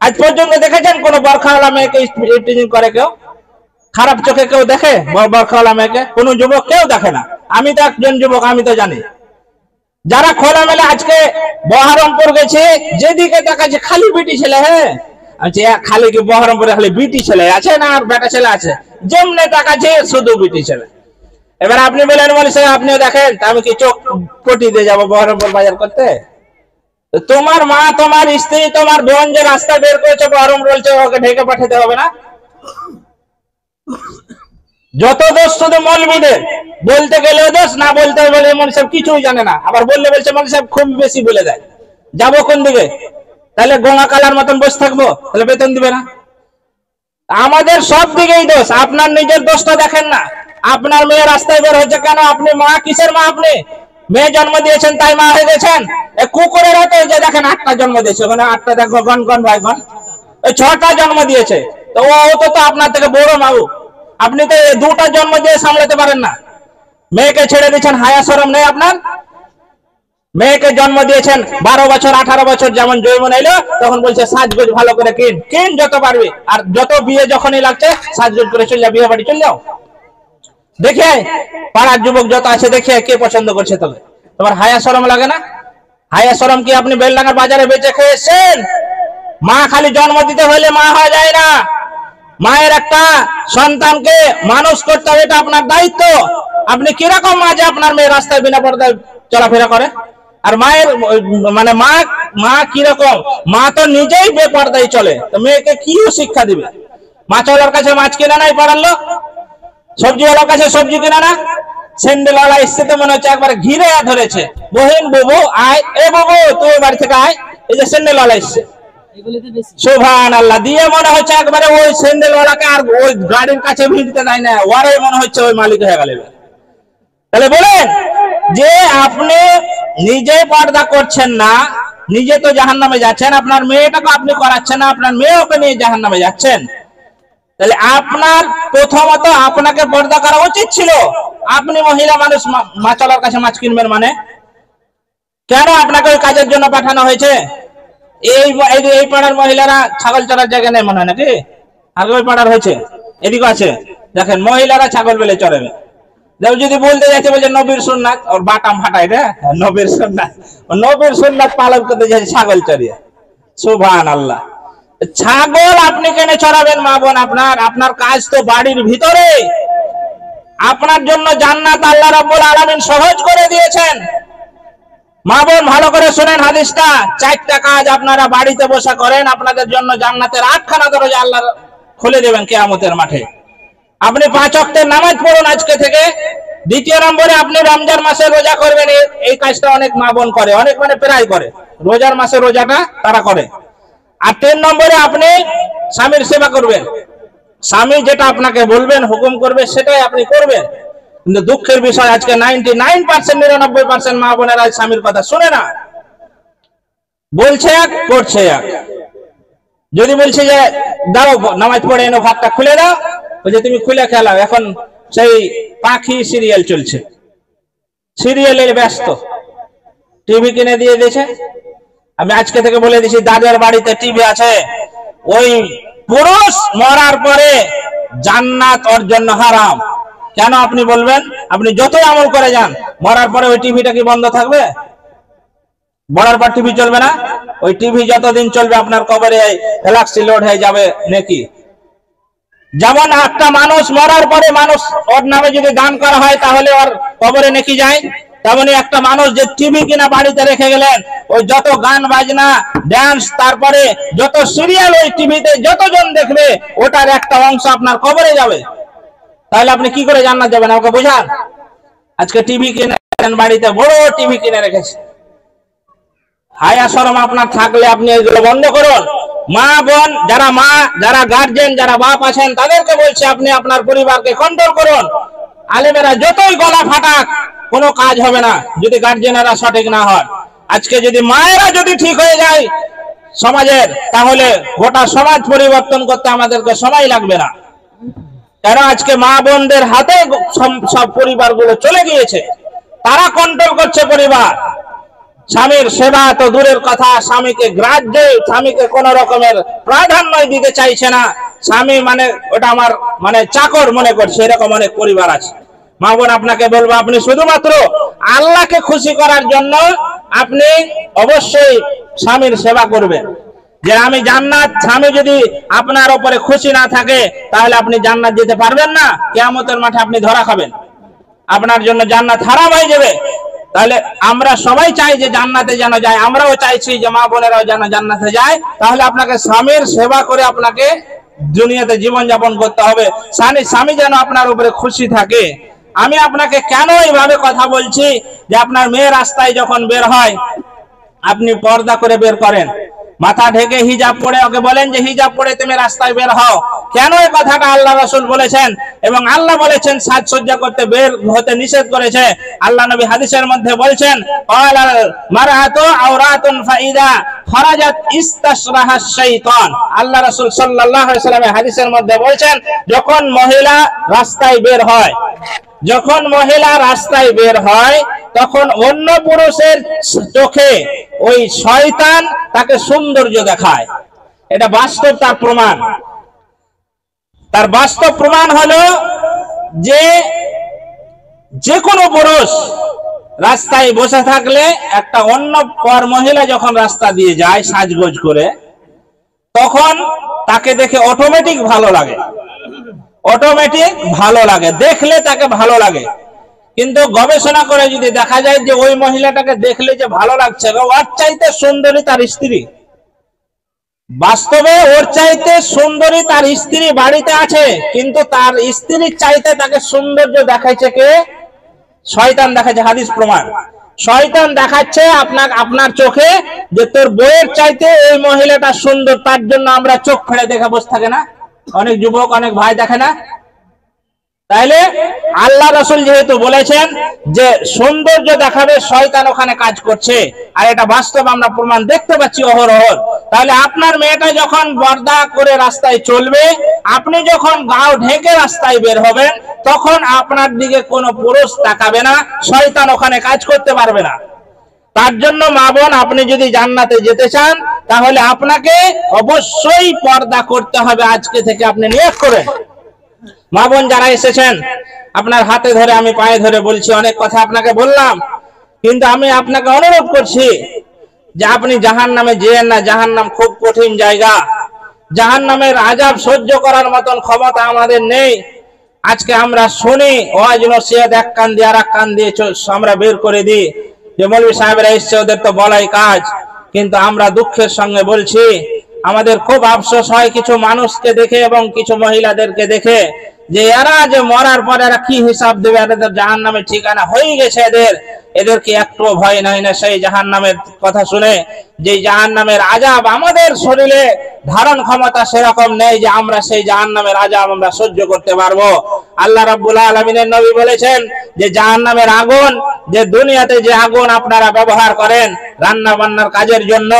Speaker 1: আজ পর্যন্ত দেখেছেন কোন বরখাওয়ালা মেয়েকে টিচিং করে কেউ? খারাপ চোখে কেউ দেখে বরখাওয়ালা মেয়েকে? কোন যুবক কেউ দেখে না। আমি তো একজন যুবক, আমি তো জানি। যারা খোলামেলা আজকে বহরমপুর গেছে, যেদিকে তাকাচ্ছে খালি বিটি ছেলে। হ্যাঁ, আচ্ছা, খালি কি বহরমপুরে খালি বিটি ছেলে আছে না আর বেটা ছেলে আছে? যেমনে তাকাচ্ছে শুধু বিটি ছেলে। এবার আপনি বলেন বলে সে আপনিও দেখেন, আমি কি চোখ পটি দিয়ে যাবো বহরমপুর বাজার করতে? তোমার মা, তোমার স্ত্রী, তোমার বোন যে রাস্তা বের করেছে বহরম বলছে, ওকে ঢেকে পাঠাতে হবে না? যত দোষ শুধু মৌলবীদের, বলতে গেলে দোষ, না বলতে বলে মৌলবী সাহেব কিছুই জানে না, আবার বললে বলছে মৌলবী সাহেব খুব বেশি বলে দেয়। যাবো কোন দিকে? তাহলে গঙ্গা কালার মতন বসে থাকবো, তাহলে বেতন দিবে না? আমাদের সব দিকেই দোষ, আপনার নিজের দোষটা দেখেন না। আপনার মেয়ে রাস্তায় বের হচ্ছে কেন? আপনি মা, কিসের মা? আপনি মেয়ে জন্ম দিয়েছেন তাই মা হয়ে গেছেন? কুকুরের হাতে যে দেখেন 8টা জন্ম দিয়েছে, ওখানে 8টা দেখো, গন গন ভাই গন, 6টা জন্ম দিয়েছে। তো ও তো আপনার থেকে বড় মাবু, আপনি তো 2টা জন্ম দিয়ে সামলাতে পারেন না। মেয়েকে ছেড়ে দিচ্ছেন, হায়া শরম নেই আপনার? মেয়েকে জন্ম দিয়েছেন 12 বছর 18 বছর যেমন যৌবন এলো তখন বলছে সাজগোজ ভালো করে কিন যত পারবি, আর যত বিয়ে যখনই লাগছে সাজগোজ করে চলে যাও, বিয়ে বাড়ি চলে যাও। দেখে পাড়ার যুবক যত আছে দেখে কে পছন্দ করছে? তবে তোমার হায়া শরম লাগে না? হায়া শরম কি আপনি বেলডাঙ্গার বাজারে বেচে খেয়েছেন? মা খালি জন্ম দিতে হলে মা হয়ে যায় না। মায়ের একটা সন্তানকে মানুষ করতে হবে, এটা আপনার দায়িত্ব। আপনি কিরকম মা যে আপনার মেয়ে রাস্তায় বিনা পর্দায় চলাফেরা করে। আর মায়ের মানে মা মা কিরকম, মা তো নিজেই বেপরদায় চলে, তো মেয়েকে কি শিক্ষা দিবে? মাছওয়ালার কাছে মাছ কিনা নাই পাড়ার লোক, সবজিওয়ালার কাছে সবজি কিনা না, স্যান্ডেলওয়ালা এসছে তো মনে হচ্ছে একবার ঘিরে ধরেছে, বহিন বুবু আয়, এ বুবু তুই বাড়ি থেকে আয়, এই যে স্যান্ডেলওয়ালা এসছে, সুবহানাল্লাহ দিয়ে মনে হচ্ছে একবারে ওই স্যান্ডেলওয়ালাকে আর ওই গাড়ির কাছে ভিড়তে দেয় না, ওরাই মনে হচ্ছে ওই মালিক হয়ে গেল। তাহলে বলেন যে আপনি নিজে পর্দা করছেন না, নিজে তো জাহান্নামে যাচ্ছেন, আপনার মেয়েটাকে আপনি করাচ্ছেন না, আপনার মেয়েকে নিয়ে জাহান্নামে যাচ্ছেন। তাহলে আপনার প্রথমত আপনাকে পর্দা করা উচিত ছিল। আপনি মহিলা মানুষ, মাছওয়ালার কাছে মাছ কিনবেন মানে কেন? আপনাকে ওই কাজের জন্য পাঠানো হয়েছে? এই পাড়ার মহিলারা ছাগল চড়ার জায়গা নেই মনে হয় নাকি? আগে ওই পাড়ার হয়েছে, এদিকে আছে, দেখেন মহিলারা ছাগল বেলে চড়াবে। যদি বলতে যাচ্ছে বলছে নবীর সুন্নাত, ওর বাটাম ফাটাই রে, নবীর সুন্নাত, নবীর সুন্নাত পালন করতে যাচ্ছে ছাগল চড়িয়ে। সুবহানাল্লাহ। ছাগল আপনি কেন চড়াবেন মা বোন? আপনার কাজ তো বাড়ির ভিতরে। আপনার জন্য জান্নাত আল্লাহ রাব্বুল আলামিন সহজ করে দিয়েছেন। মা বোন ভালো করে শুনেন হাদিসটা, 4টা কাজ আপনারা বাড়িতে বসে করেন, আপনাদের জন্য জান্নাতের 8খানা দরজা আল্লাহ খুলে দেবেন কিয়ামতের মাঠে। আপনি 5 ওয়াক্তের নামাজ পড়ুন আজকে থেকে। দ্বিতীয় নম্বরে আপনি রমজান মাসে রোজা করবেন। এই কাজটা অনেক মা বোন করে, অনেক মানে প্রায় করে, রোজার মাসে রোজাটা তারা করে। আর 3 নম্বরে আপনি স্বামীর সেবা করবেন। স্বামী যেটা আপনাকে বলবেন, হুকুম করবে, সেটাই আপনি করবেন। কিন্তু দুঃখের বিষয় আজকে 99% মা বোনেরা স্বামীর কথা শুনে না, বলছে এক করছে এক। যদি বলছে যে দাও নামাজ পড়ে এনো, ভাতটা খুলে দাও, বলছে তুমি খুলে খেলাও, এখন সেই পাখি সিরিয়াল চলছে, সিরিয়ালের ব্যস্ত, টিভি কিনে দিয়ে দিয়েছে। আমি আজকে থেকে বলে দিছি, দাদার বাড়িতে টিভি আছে, ওই পুরুষ মরার পরে জান্নাত ওর জন্য হারাম। কেন আপনি বলবেন? আপনি যতই আমল করে যান, মরার পরে ওই টিভিটা কি বন্ধ থাকবে? মরার পর টিভি চলবে না? ওই টিভি যতদিন চলবে আপনার কবরে গ্যালাক্সি লোড হয়ে যাবে নাকি? যেমন একটা মানুষ মরার পরে মানুষ ওর নামে যদি দান করা হয় তাহলে ওর কবরে নাকি যায়, তেমনি একটা মানুষ যে টিভি কিনা বাড়িতে রেখে গেলেন, ওই যত গান বাজনা ডান্স তারপরে যত সিরিয়াল ওই টিভিতে যতজন দেখবে, ওটার একটা অংশ আপনার কবরে যাবে। তাহলে আপনি কি করে জান্নাত যাবেন আমাকে বোঝান। আজকে টিভি কিনে বাড়িতে, বড় টিভি কিনে রেখেছে, হায়া শরম আপনার থাকলে আপনি এগুলো বন্ধ করুন। মা বোন যারা গার্জেন, যারা বাপ আছেন, তাদেরকে বলছে আপনি আপনার পরিবারকে কন্ট্রোল করুন। আলেমেরা যতই গলা ফাটাক কোনো কাজ হবে না যদি গার্জেনেরা সঠিক না হয়। আজকে যদি মায়েরা যদি ঠিক হয়ে যায় সমাজের, তাহলে গোটা সমাজ পরিবর্তন করতে আমাদেরকে সময় লাগবে না। কারণ আজকে মা বোনদের হাতে সব পরিবারগুলো চলে গিয়েছে, তারা কন্ট্রোল করছে পরিবার। স্বামীর সেবা তো দূরের কথা, স্বামীকে গ্রাহ্য, স্বামীকে কোন রকমের প্রাধান্য দিতে চাইছে না। স্বামী মানে ওটা আমার মানে চাকর মনে করছে, এরকম অনেক পরিবার আছে। মা বোন আপনাকে বলবো, আপনি শুধুমাত্র আল্লাহকে খুশি করার জন্য আপনি অবশ্যই স্বামীর সেবা করবেন। যে আমি জান্নাত, স্বামী যদি আপনার উপরে খুশি না থাকে তাহলে আপনি জান্নাত যেতে পারবেন না, কিয়ামতের মাঠে আপনি ধরা খাবেন, আপনার জন্য জান্নাত হারাম হয়ে যাবে। তাহলে আমরা সবাই চাই যে জান্নাতে যেন যায়, আমরাও চাইছি যে মা বোনেরাও যেন জান্নাতে যায়। তাহলে আপনাকে স্বামীর সেবা করে আপনাকে দুনিয়াতে জীবন যাপন করতে হবে, স্বামী যেন আপনার উপরে খুশি থাকে। আমি আপনাকে কেন এইভাবে কথা বলছি যে আপনার মেয়ে রাস্তায় যখন বের হয় আপনি পর্দা করে বের করেন, মাথা ঢেকে হিজাব পরে ওকে বলেন যে হিজাব পরে তুমি রাস্তায় বের হও। কেন এই কথাটা আল্লাহ রাসূল বলেছেন এবং আল্লাহ বলেছেন সাজসজ্জা করতে বের হতে নিষেধ করেছে। আল্লাহ নবী হাদিসের মধ্যে বলেছেন ক্বালাল মারআতু আওরাতুন ফাইদা খারাজাত ইস্তাশরাহাশ শাইতান। আল্লাহ রাসূল সাল্লাল্লাহু আলাইহি ওয়াসাল্লাম হাদিসের মধ্যে বলেছেন, যখন মহিলা রাস্তায় বের হয়, যখন মহিলা রাস্তায় বের হয় তখন অন্য পুরুষের চোখে ওই শয়তান তাকে সৌন্দর্য দেখায়। এটা বাস্তব, তার প্রমাণ। তার বাস্তব প্রমাণ হলো যে কোনো পুরুষ রাস্তায় বসে থাকলে একটা অন্য পর মহিলা যখন রাস্তা দিয়ে যায় সাজগোজ করে, তখন তাকে দেখে অটোমেটিক ভালো লাগে, অটোমেটিক ভালো লাগে, দেখলে তাকে ভালো লাগে। কিন্তু গবেষণা করে যদি দেখা যায় যে ওই মহিলাটাকে দেখলে যে ভালো লাগছে, ওর চাইতে সুন্দরী তার স্ত্রী। বাস্তবে ওর চাইতে সুন্দরী তার স্ত্রী বাড়িতে আছে, কিন্তু তার স্ত্রীর চাইতে তাকে সৌন্দর্য দেখাইছে কে? শয়তান দেখাচ্ছে। হাদিস প্রমাণ, শয়তান দেখাচ্ছে আপনার চোখে যে তোর বউয়ের চাইতে এই মহিলাটা সুন্দর, তার জন্য আমরা চোখ ফেলে দেখে বসে থাকে না অনেক যুবক, অনেক ভাই দেখে না? তাইলে আল্লাহ রাসূল যেহেতু বলেছেন যে সৌন্দর্য দেখাবে, শয়তান ওখানে কাজ করছে, আর এটা বাস্তব আমরা প্রমাণ দেখতে পাচ্ছি অহরহ। তাহলে আপনার মেয়েটা যখন পর্দা করে রাস্তায় চলবে, আপনি যখন গাও ঢেকে রাস্তায় বের হবেন, তখন আপনার দিকে কোনো পুরুষ তাকাবে না, শয়তান ওখানে কাজ করতে পারবে না। তার জন্য মা বোন, আপনি যদি জান্নাতে যেতে চান তাহলে আপনাকে অবশ্যই পর্দা করতে হবে। আজকে থেকে আপনি নিয়ত করেন। মা বোন যারা এসেছেন, আপনার হাতে ধরে আমি পায়ে ধরে বলছি, অনেক কথা আপনাকে বললাম, কিন্তু আমি আপনাকে অনুরোধ করছি যে আপনি জাহান্নামে যেয়েন না। জাহান্নাম খুব কঠিন জায়গা। জাহান্নামের আযাব সহ্য করার মতন ক্ষমতা আমাদের নেই। আজকে আমরা শুনি ওয়াজ নসিহত, এক কান দিয়ে আর এক কান দিয়ে আমরা বের করে দিই যে মৌলভী সাহেবরা এসছে, ওদের তো বলাই কাজ। কিন্তু আমরা দুঃখের সঙ্গে বলছি, আমাদের খুব আফসোস হয় কিছু মানুষকে দেখে এবং কিছু মহিলাদেরকে দেখে, যে এরা যে মরার পর এরা কি হিসাব দেবে, এদের জাহান্নামের ঠিকানা হয়ে গেছে। এদেরকে একটু ভয় নাই না সেই জাহান্নামের কথা শুনে, যে জাহান্নামের আযাব আমাদের শরীরে ধারণ ক্ষমতা সেরকম নেই যে আমরা সেই জাহান্নামের আযাব আমরা সহ্য করতে পারবো। আল্লাহ রাব্বুল আলামিনের নবী বলেছেন যে জাহান্নামের আগুন, যে দুনিয়াতে যে আগুন আপনারা ব্যবহার করেন রান্না বান্নার কাজের জন্য,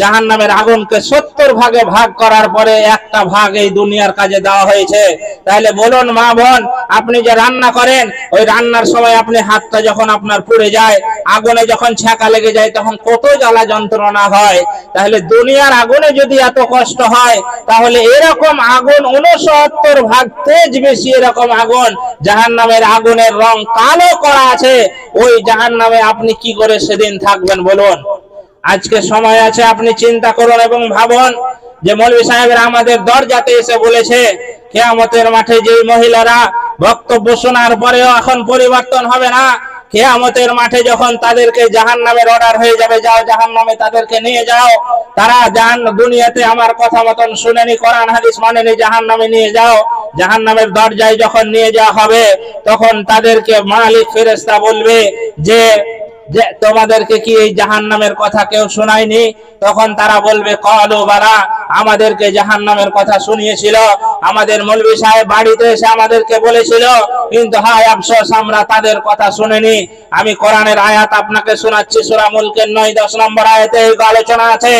Speaker 1: জাহান্নামের আগুনকে 70 ভাগে ভাগ করার পরে একটা ভাগ এই দুনিয়ার কাজে দেওয়া হয়েছে। তাহলে বলুন মা বোন, আপনি যে রান্না করেন, ওই রান্নার সময় আপনি হাতটা যখন আপনার পুড়ে যায়, আগুনে যখন ছ্যাঁকা লেগে যায়, তখন কত জ্বালা যন্ত্রণা হয়। তাহলে দুনিয়ার আগুনে যদি এত কষ্ট হয়, তাহলে এরকম আগুন 69 ভাগ তেজ বেশি এরকম আগুন, জাহান্নামের আগুনের রং কালো করা আছে। ওই জাহান্নামে আপনি কি করে সেদিন থাকবেন বলুন? আজকে সময় আছে, আপনি চিন্তা করুন এবং ভাবুন যে মৌলভী সাহেবরা আমাদের দরজাতে এসে বলেছে কিয়ামতের মাঠে যে মহিলারা বক্তব্য শোনার পরেও এখন পরিবর্তন হবে না, কিয়ামতের মাঠে যখন তাদেরকে জাহান্নামের অর্ডার হয়ে যাবে, যাও জাহান্নামে তাদেরকে নিয়ে যাও, তারা দুনিয়াতে আমার কথা মতন শুনেনি, কোরআন হাদিস মানেনি, জাহান্নামে নিয়ে যাও। জাহান্নামের দরজায় যখন নিয়ে যাওয়া হবে, তখন তাদেরকে মালিক ফেরেশতা বলবে যে তোমাদেরকে কি এই জাহান্নামের কথা কেউ শোনায়নি? তখন তারা বলবে ক্বালু বালা, আমাদেরকে জাহান্নামের কথা শুনিয়েছিল, আমাদের মৌলভী সাহেব বাড়িতে এসে আমাদেরকে বলেছিল, কিন্তু হায় আফসোস আমরা তাদের কথা শুনিনি। আমি কোরআনের আয়াত আপনাকে শোনাচ্ছি, সূরা মুলকের 9-10 নম্বর আয়াতে এই আলোচনা আছে।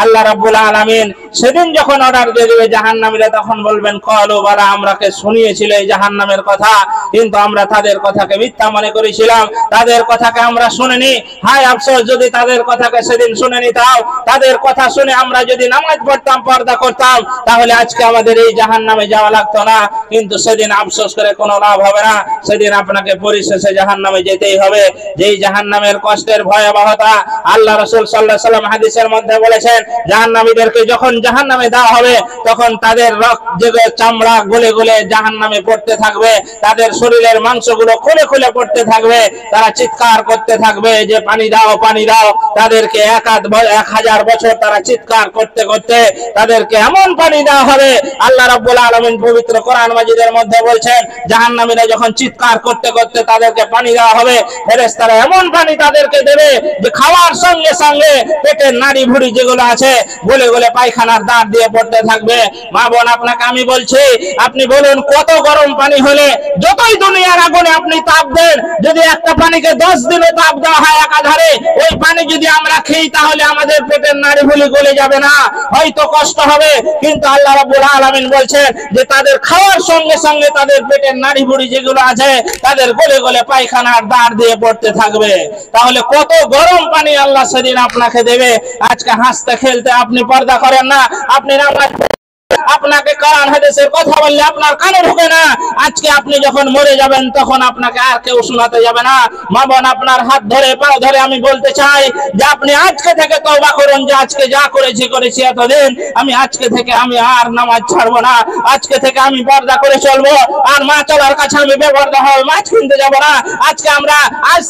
Speaker 1: আল্লাহ রাব্বুল আলামিন সেদিন যখন অর্ডার দিয়ে দেবে জাহান্নামীরা, তখন বলবেন ক্বালু বালা, আমরাকে শুনিয়েছিল এই জাহান্নামের কথা, কিন্তু আমরা তাদের কথাকে মিথ্যা মনে করেছিলাম, তাদের কথাকে আমরা শুনিনি। হায় আফসোস যদি তাদের কথাকে সেদিন শুনে নিতাম, তাদের কথা শুনে আমরা যদি নামাজ পড়তাম, পর্দা করতাম, তাহলে আজকে আমাদের এই জাহান্নামে যাওয়া লাগতো না। কিন্তু সেদিন আফসোস করে কোনো লাভ হবে না, সেদিন আপনাকে পরিশেষে জাহান্নামে যেতেই হবে। যেই জাহান্নামের কষ্টের ভয়াবহতা আল্লাহ রাসূল সাল্লাল্লাহু আলাইহি ওয়াসাল্লাম হাদিসের মধ্যে বলেছেন, জাহান্নামীদেরকে যখন জাহান্নামে দেওয়া হবে, তখন তাদের রক্ত চামড়া গলে গলে জাহান্নামে পড়তে থাকবে, তাদের শরীরের মাংসগুলো খুলে খুলে পড়তে থাকবে, তারা চিৎকার করতে থাকবে যে পানি দাও, পানি দাও। তাদেরকে 1000 বছর তারা চিৎকার করতে করতে তাদেরকে এমন পানি দেওয়া হবে, আল্লাহ রাব্বুল আলামিন পবিত্র কোরআন মাজিদের মধ্যে বলছেন, জাহান্নামীরা যখন চিৎকার করতে করতে তাদেরকে পানি দেওয়া হবে, ফেরেশতারা এমন পানি তাদেরকে দেবে যে খাওয়ার সঙ্গে সঙ্গে পেটের নাড়ি ভুঁড়ি যেগুলো আছে গলে গলে পায়খানার দাঁত দিয়ে পড়তে থাকবে। মা বোন, আপনাকে আমি বলছি, আপনি বলুন কত গরম পানি হলে, যতই দুনিয়ার আগুনে আপনি তাপ দেন, যদি একটা পানিকে 10 দিনে তাপ দেওয়া হয় একাধারে, ওই পানি যদি আমরা খেই তাহলে আমাদের পেটের নাড়ি ভুঁড়ি গলে যাবে না, হয়তো কষ্ট হবে, কিন্তু আল্লাহ রাব্বুল আলামিন বলছেন যে তাদের খাওয়ার সঙ্গে সঙ্গে তাদের পেটের নাড়ি ভুঁড়ি যেগুলো আছে তাদের গলে গলে পায়খানার দাঁত দিয়ে পড়তে থাকবে। তাহলে কত গরম পানি আল্লাহ সেদিন আপনাকে দেবে। আজকে হাসতে খেলতে আপনি পর্দা করেন না, আপনি নামাজ আপনাকে কোরআন হাদিসের কথা বললে আপনার কানে ঢোকে না। আজকে আপনি যখন মরে যাবেন তখন আপনাকে আর কেউ শোনাতে যাবে না। মা বোন, আপনার হাত ধরে পাও ধরে আমি বলতে চাই যে আপনি আজকে থেকে তওবা করুন যে আজকে যা করেছি এতদিন, আমি আজকে থেকে আমি আর নামাজ ছাড়বো না। আজকে থেকে আমি পর্দা করে চলবো। আর মা চলার কাছে আমি বেপর্দা হবে মাছ কিনতে যাব না। আজ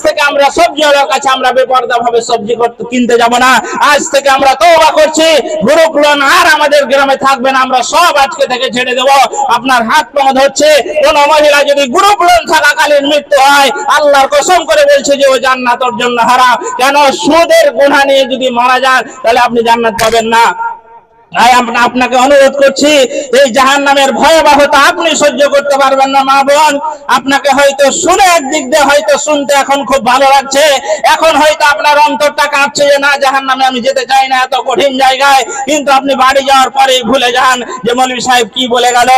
Speaker 1: থেকে আমরা সবজি ওয়ালার কাছে আমরা বেপর্দা ভাবে সবজি কিনতে যাব না। আজ থেকে আমরা তওবা করছি, গ্রুপ লোন আর আমাদের গ্রামে থাকবে না, আমরা সব আজকে থেকে ছেড়ে দেব। আপনার হাত পা ধরছে, কোন মহিলা যদি গ্রুপ লোন থাকাকালীন মৃত্যু হয়, আল্লাহর কসম করে বলছে যে ও জান্নাতের জন্য হারাম। কেন? সুদের গুনাহ নিয়ে যদি মারা যান তাহলে আপনি জান্নাত পাবেন না। আপনাকে অনুরোধ করছি, এই জাহান্নামের ভয়াবহতা আপনি সহ্য করতে পারবেন না মা বোন। আপনাকে হয়তো শুনে একদিক দিয়ে হয়তো শুনতে এখন খুব ভালো লাগছে, এখন হয়তো আপনার অন্তরটা কাঁপছে যে না, জাহান্নামে আমি যেতে চাই না, এত কঠিন জায়গায়। কিন্তু আপনি বাড়ি যাওয়ার পরেই ভুলে যান যে মৌলভী সাহেব কি বলে গেল।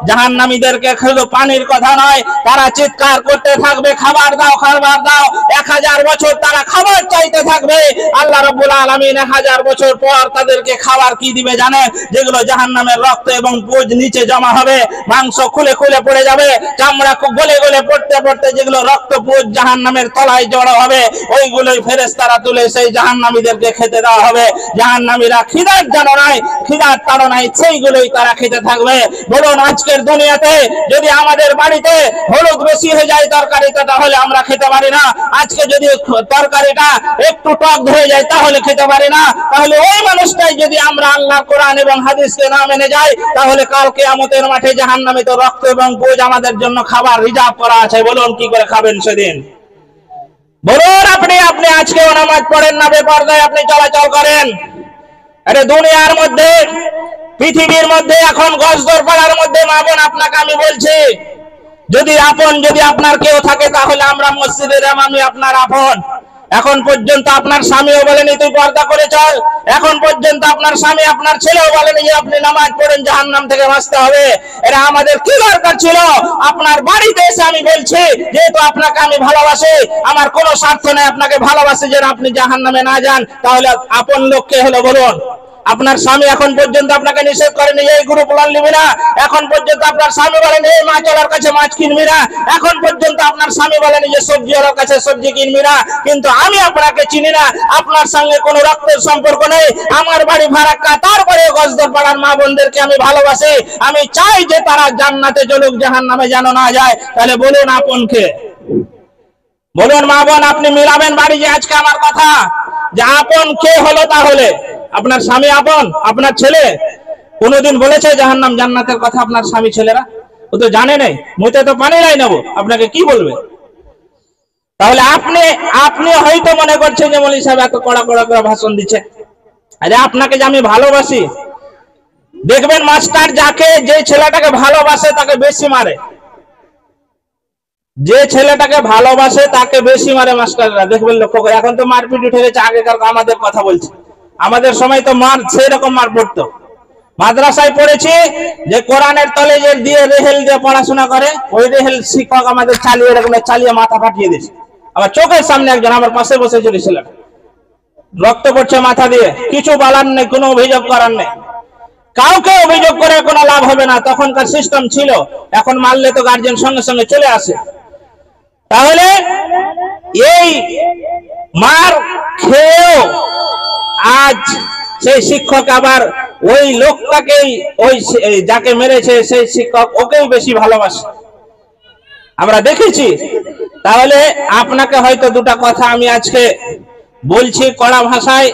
Speaker 1: জাহান্নামীদেরকে শুধু পানির কথা নয়, তারা চিৎকার করতে থাকবে, খাবার দাও, খাবার দাও। 1000 বছর তারা খাবার চাইতে থাকবে। আল্লাহ রাব্বুল আলামিন 1000 বছর পর তাদেরকে খাবার কি দিবে জানেন? যেগুলো জাহান্নামের রক্ত এবং পুঁজ নিচে জমা হবে, মাংস খুলে খুলে পড়ে যাবে, চামড়া গলে গলে পড়তে যেগুলো রক্ত পুঁজ জাহান্নামের তলায় জড়ো হবে, ওইগুলোই ফেরেশতারা তুলে সেই জাহান্নামীদেরকে খেতে দেওয়া হবে। জাহান্নামীরা খিদার জানায়, খিদার তাড়নায় সেইগুলোই তারা খেতে থাকবে। বলুন, আজকের দুনিয়াতে যদি আমাদের বাড়িতে হলুদ বেশি হয়ে যায় তরকারিতে, তাহলে আমরা খেতে পারি না। আজকে যদি তরকারিটা একটু টক হয়ে যায় তাহলে খেতে পারি না। তাহলে ওই মানুষটাই যদি আমরা আল্লাহ কোরআন এবং হাদিসকে না মেনে যাই, তাহলে কাল কিয়ামতের মাঠে জাহান্নামে তো রক্ত এবং পুঁজ আমাদের জন্য খাবার রিজার্ভ করা আছে। বলুন, কি করে খাবেন সেদিন? বলুন, আপনি আজকেও নামাজ পড়েন না, বেপরদায় আপনি চলাচল করেন। আরে দুনিয়ার মধ্যে, পৃথিবীর মধ্যে এখন গজদর পাড়ার মধ্যে মা বোন, আপনাকে আমি বলছি, যদি আপনার কেউ থাকে তাহলে আমরা মসজিদের ইমামই আপনার আপন। এখন পর্যন্ত আপনার স্বামীও বলেনি তুই পর্দা করে চল, এখন পর্যন্ত আপনার স্বামী আপনার ছেলেও বলেনি যে আপনি নামাজ পড়েন জাহান্নাম থেকে বাঁচতে হবে। এরা আমাদের কি দরকার ছিল? আপনার বাড়িতে এসে আমি বলছি, যেহেতু আপনাকে আমি ভালোবাসি, আমার কোনো স্বার্থ নেই, আপনাকে ভালোবাসি যেন আপনি জাহান্নামে না যান, তাহলে আপন লোক কে হলো বলুন? আপনার স্বামী এখন পর্যন্ত আপনাকে নিষেধ করেনি এই গ্রুপ লোন নিবি না, এখন পর্যন্ত আপনার স্বামী বলেনি এই মাছ ওয়ালার কাছে মাছ কিনবি না, এখন পর্যন্ত আপনার স্বামী বলেনি যে সবজি ওয়ালার কাছে সবজি কিনবি না। কিন্তু আমি আপনাকে চিনি না, আপনার সঙ্গে কোনো রক্তের সম্পর্ক নেই, আমার বাড়ি ফারাক্কা, তারপরে গজদর পাড়ার মা বোনদেরকে আমি ভালোবাসি, আমি চাই যে তারা জান্নাতে চলুক, জাহান্নামে যেন না যায়। তাহলে বলুন আপনকে? বলুন মা বোন, আপনি মিলাবেন বাড়ি যে আজকে আমার কথা, যে আপন কে হলো? তাহলে আপনার স্বামী আপন? আপনার ছেলে কোনোদিন বলেছে জাহান্নাম জান্নাতের কথা? আপনার স্বামী ছেলেরা ও তো জানে নাই, মুতে তো পানি নাই নেবো, আপনাকে কি বলবে? তাহলে আপনি হয়তো মনে করছেন যে মৌলভী সাহেব এত কড়া কড়া করে ভাষণ দিচ্ছে। আরে আপনাকে যে আমি ভালোবাসি, দেখবেন মাস্টার যে ছেলেটাকে ভালোবাসে তাকে বেশি মারে, যে ছেলেটাকে ভালোবাসে তাকে বেশি মারে মাস্টাররা, দেখবেন লক্ষ্য করে। এখন তো মারপিট উঠে গেছে, আগেকার আমাদের কথা বলছি, আমাদের সময় তো মার সেরকম মার পড়তো। মাদ্রাসায় পড়েছি যে কোরআনের তলে যে দিয়ে রেহেল দিয়ে পড়াশোনা করে, ওই রেহেল শিক্ষক আমাদের চালিয়ে মাথা ফাটিয়ে দিয়েছে। আমার চোখের সামনে একজন আমার পাশে বসে ছিল, রক্ত পড়ছে মাথা দিয়ে, কিছু বলার নেই, কোনো অভিযোগ করার নেই। কাউকে অভিযোগ করে কোনো লাভ হবে না, তখনকার সিস্টেম ছিল। এখন মারলে তো গার্জেন সঙ্গে সঙ্গে চলে আসে। তাহলে এই মার খেয়েও আজ সেই শিক্ষক আবার ওই লোকটাকেই, ওই যাকে মেরেছে সেই শিক্ষক ওকেই বেশি ভালোবাসে, আমরা দেখেছি। তাহলে আপনাকে হয়তো দুটা কথা আমি আজকে বলছি কড়া ভাষায়,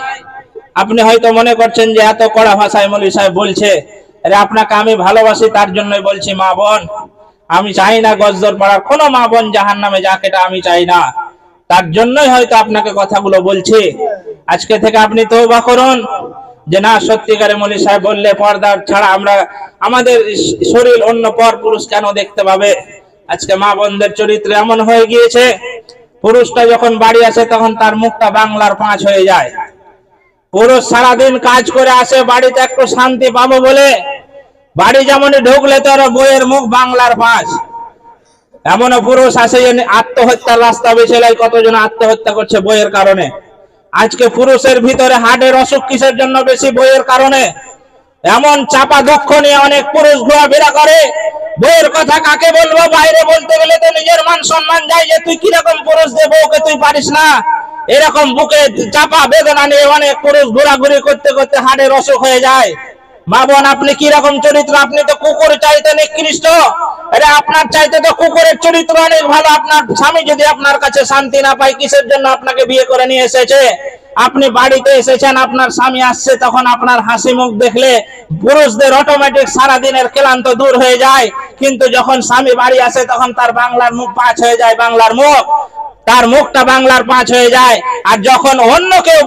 Speaker 1: আপনি হয়তো মনে করছেন যে এত কড়া ভাষায় মৌলভী সাহেব বলছে। আরে আপনাকে আমি ভালোবাসি, তার জন্যই বলছি মা বোন, আমি চাই না গজদর পাড়ার কোনো মা বোন জাহান্নামে যাক, এটা আমি চাই না, তার জন্যই হয়তো আপনাকে কথাগুলো বলছি। আজকে থেকে আপনি তওবা করুন যে না, সত্যিকারে মৌলভী সাহেব বললে পর্দা ছাড়া আমাদের শরীর অন্য পর পুরুষ কেন দেখতে পাবে? আজকে মা বোনদের চরিত্র এমন হয়ে গিয়েছে, পুরুষটা যখন বাড়ি আসে তখন তার মুখটা বাংলার 5 হয়ে যায়। পুরুষ সারাদিন কাজ করে আসে, বাড়িতে একটু শান্তি পাবো বলে বাড়ি যেমনই ঢুকলে তো বইয়ের মুখ বাংলার 5। এমনও পুরুষ আসে আত্মহত্যার রাস্তা বেছে নেয়, কতজন আত্মহত্যা করছে বইয়ের কারণে। আজকে পুরুষের ভিতরে হার্টের অসুখ কিসের জন্য বেশি? বইয়ের কারণে। এমন চাপা দুঃখ নিয়ে অনেক পুরুষ ঘোরাফেরা করে। বউয়ের কথা কাকে বলবো, বাইরে বলতে গেলে তো নিজের মান সম্মান যায় যে তুই কিরকম পুরুষ দে, বউকে তুই পারিস না। এরকম বুকে চাপা বেদনা নিয়ে অনেক পুরুষ ঘোরাঘুরি করতে করতে হাড়ের অসুখ হয়ে যায়। মা বোন, আপনি কিরকম চরিত্র? আপনি তো কুকুর চাইতে নিকৃষ্ট। আরে আপনার চাইতে তো কুকুরের চরিত্র অনেক ভালো। আপনার স্বামী যদি আপনার কাছে শান্তি না পায়, কিসের জন্য আপনাকে বিয়ে করে নিয়ে এসেছে? আপনি বাড়িতে এসেছেন, আপনার স্বামী আসছে, তখন আপনার হাসি মুখ দেখলে পুরুষদের অটোমেটিক সারা দিনের ক্লান্ত দূর হয়ে যায়। কিন্তু যখন স্বামী বাড়ি আসে তখন তার বাংলার মুখ পাঁচ হয়ে যায়, বাংলার মুখ, তার মুখটা বাংলার পাঁচ হয়ে যায়। আর যখন অন্য কেউ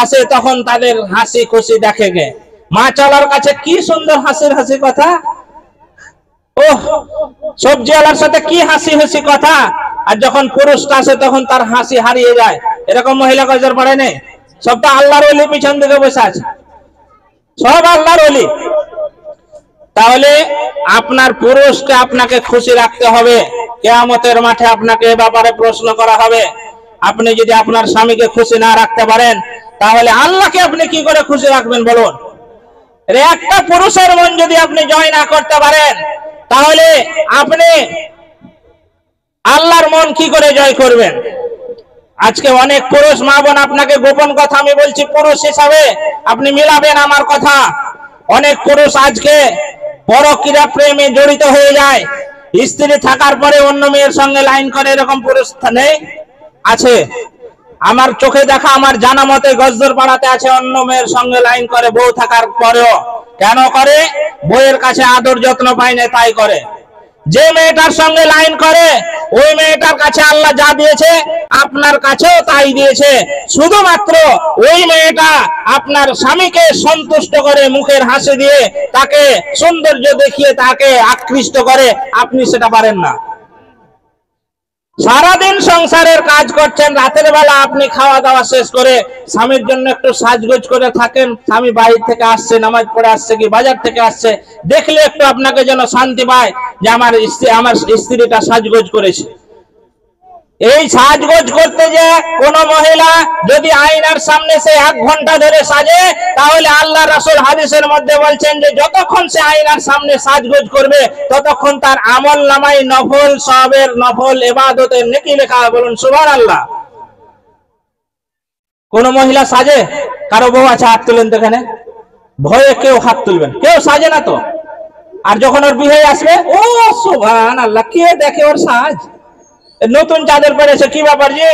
Speaker 1: আসে তখন তাদের হাসি খুশি দেখে গে। মা চালার কাছে কি সুন্দর হাসির হাসি কথা, ওহ, সবজিওয়ালার সাথে কি হাসি হাসি কথা। আর যখন পুরুষটা আসে তখন তার হাসি হারিয়ে যায়। এরকম মহিলা কয়জন পড়ে নেই? সব তো আল্লাহর ওলি পিছন দিকে বসে আছে, সব আল্লাহর ওলি। তাহলে আপনার পুরুষকে আপনাকে খুশি রাখতে হবে। কিয়ামতের মাঠে আপনাকে এ ব্যাপারে প্রশ্ন করা হবে। আপনি যদি আপনার স্বামীকে খুশি না রাখতে পারেন, তাহলে আল্লাহকে আপনি কি করে খুশি রাখবেন বলুন? একটা পুরুষের মন যদি আপনি জয় না করতে পারেন, তাহলে আপনি আল্লাহর মন কি করে জয় করবেন? আজকে অনেক পুরুষ মা বোন, আপনাকে গোপন কথা আমি বলছি, পুরুষ হিসাবে আপনি মিলাবেন আমার কথা। অনেক পুরুষ আজকে পরকীয়া প্রেমে জড়িত হয়ে যায়, স্ত্রী থাকার পরে অন্য মেয়ের সঙ্গে লাইন করে। এরকম পুরুষ নেই? আছে। আমার চোখে দেখা, আমার জানা মতে গজদর পাড়াতে আছে, অন্য মেয়ের সঙ্গে লাইন করে বউ থাকার পরেও। কেন করে? বউয়ের কাছে আদর যত্ন পায় না, তাই করে। যে মেয়েটার সঙ্গে লাইন করে ওই মেয়েটার কাছে আল্লাহ যা দিয়েছে আপনার কাছেও তাই দিয়েছে। শুধুমাত্র ওই মেয়েটা আপনার স্বামীকে সন্তুষ্ট করে, মুখের হাসি দিয়ে তাকে সৌন্দর্য দেখিয়ে তাকে আকৃষ্ট করে, আপনি সেটা পারেন না। সারাদিন সংসারের কাজ করছেন, রাতের বেলা আপনি খাওয়া দাওয়া শেষ করে স্বামীর জন্য একটু সাজগোজ করে থাকেন। স্বামী বাইরে থেকে আসছে, নামাজ পড়ে আসছে কি বাজার থেকে আসছে, দেখলে একটু আপনাকে যেন শান্তি পায় যে আমার স্ত্রীটা সাজগোজ করেছে। এই সাজগোজ করতে যে কোন মহিলা যদি আয়নার সামনে সে 1 ঘন্টা ধরে সাজে, তাহলে আল্লাহ রাসূল হাদিসের মধ্যে বলছেন যে যতক্ষণ সে আয়নার সামনে সাজগোজ করবে ততক্ষণ তার আমল নামায় নফল সওয়াবের, নফল ইবাদতের নেকি লেখা হবে। বলুন সুবহানাল্লাহ। কোন মহিলা সাজে? কারো বউ আছে হাত তুলেন তো এখানে। ভয়ে কেউ হাত তুলবেন, কেউ সাজে না তো। আর যখন ওর বিয়ে আসবে, ও সুবহানাল্লাহ, কে দেখে ওর সাজ, নতুন চাদর পরেছে, কি ব্যাপার যে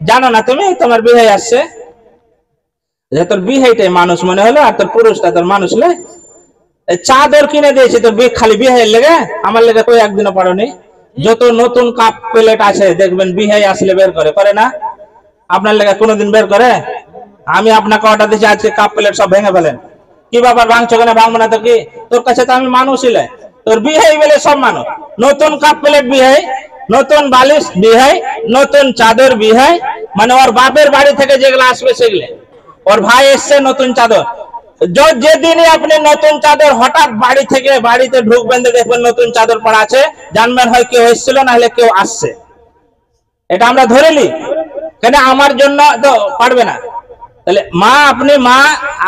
Speaker 1: জানো না তুমি, তোমার বিয়ে আসছে। তোর বিয়েটাই মানুষ মনে হলো, আর তোর পুরুষটা তোর মানুষ নয়। চাদর কিনে দিয়েছি তোর খালি বিয়ে লেগে, আমার লেগে কই একদিনও পড়নি। যত নতুন কাপ প্লেট আছে দেখবেন বিয়ে আসলে বের করে না? আপনার লেগে কোনোদিন বের করে? আমি আপনাকে অর্ডার দিচ্ছি আজকে কাপ প্লেট সব ভেঙে ফেলেন। কি ব্যাপার, ভাঙছো কেন? ভাঙবো না তো কি, তোর কাছে তো আমি মানুষই লাই। তোর বিয়ে বলে সব মানুষ। নতুন কাপ প্লেট বিয়ে, নতুন বালিশ বিয়ে, নতুন চাদর বিয়ে, মানে ওর বাপের বাড়ি থেকে যেগুলো আসবে সেগুলো। ওর ভাই এসছে নতুন চাদর, যেদিনই আপনি নতুন চাদর হঠাৎ বাড়ি থেকে বাড়িতে ঢুকবেন, দেখবেন নতুন চাদর পড়া আছে, জানবেন হয় কেউ এসেছিল না হলে কেউ আসছে। এটা আমরা ধরে নিই, কেন আমার জন্য তো পারবে না। তাহলে মা, আপনি মা,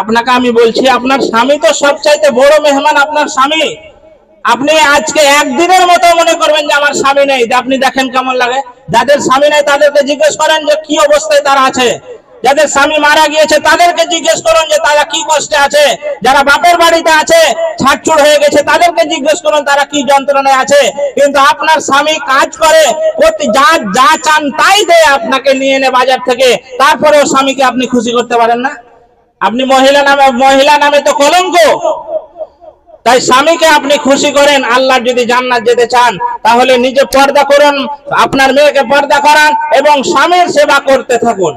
Speaker 1: আপনাকে আমি বলছি, আপনার স্বামী তো সবচাইতে বড় মেহমান। আপনার স্বামী, আপনি আজকে একদিনের মতো মনে করবেন যে আমার স্বামী নেই, আপনি দেখেন কেমন লাগে। যাদের স্বামী নেই তাদেরকে জিজ্ঞেস করেন যে কি অবস্থায় তারা আছে। যাদের স্বামী মারা গিয়েছে তাদেরকে জিজ্ঞেস করুন যে তারা কি কষ্টে আছে। যারা বাপের বাড়িতে আছে, ছাড়ছুড় হয়ে গেছে, তাদেরকে জিজ্ঞেস করুন তারা কি যন্ত্রণায় আছে। কিন্তু আপনার স্বামী কাজ করে, যা চান তাই দেয়, আপনাকে নিয়ে এনে বাজার থেকে, তারপরেও স্বামীকে আপনি খুশি করতে পারেন না। আপনি মহিলা নামে তো কলঙ্ক। তাই স্বামীকে আপনি খুশি করেন। আল্লাহ যদি জান্নাত যেতে চান তাহলে নিজে পর্দা করুন, আপনার মেয়েকে পর্দা করান এবং স্বামীর সেবা করতে থাকুন।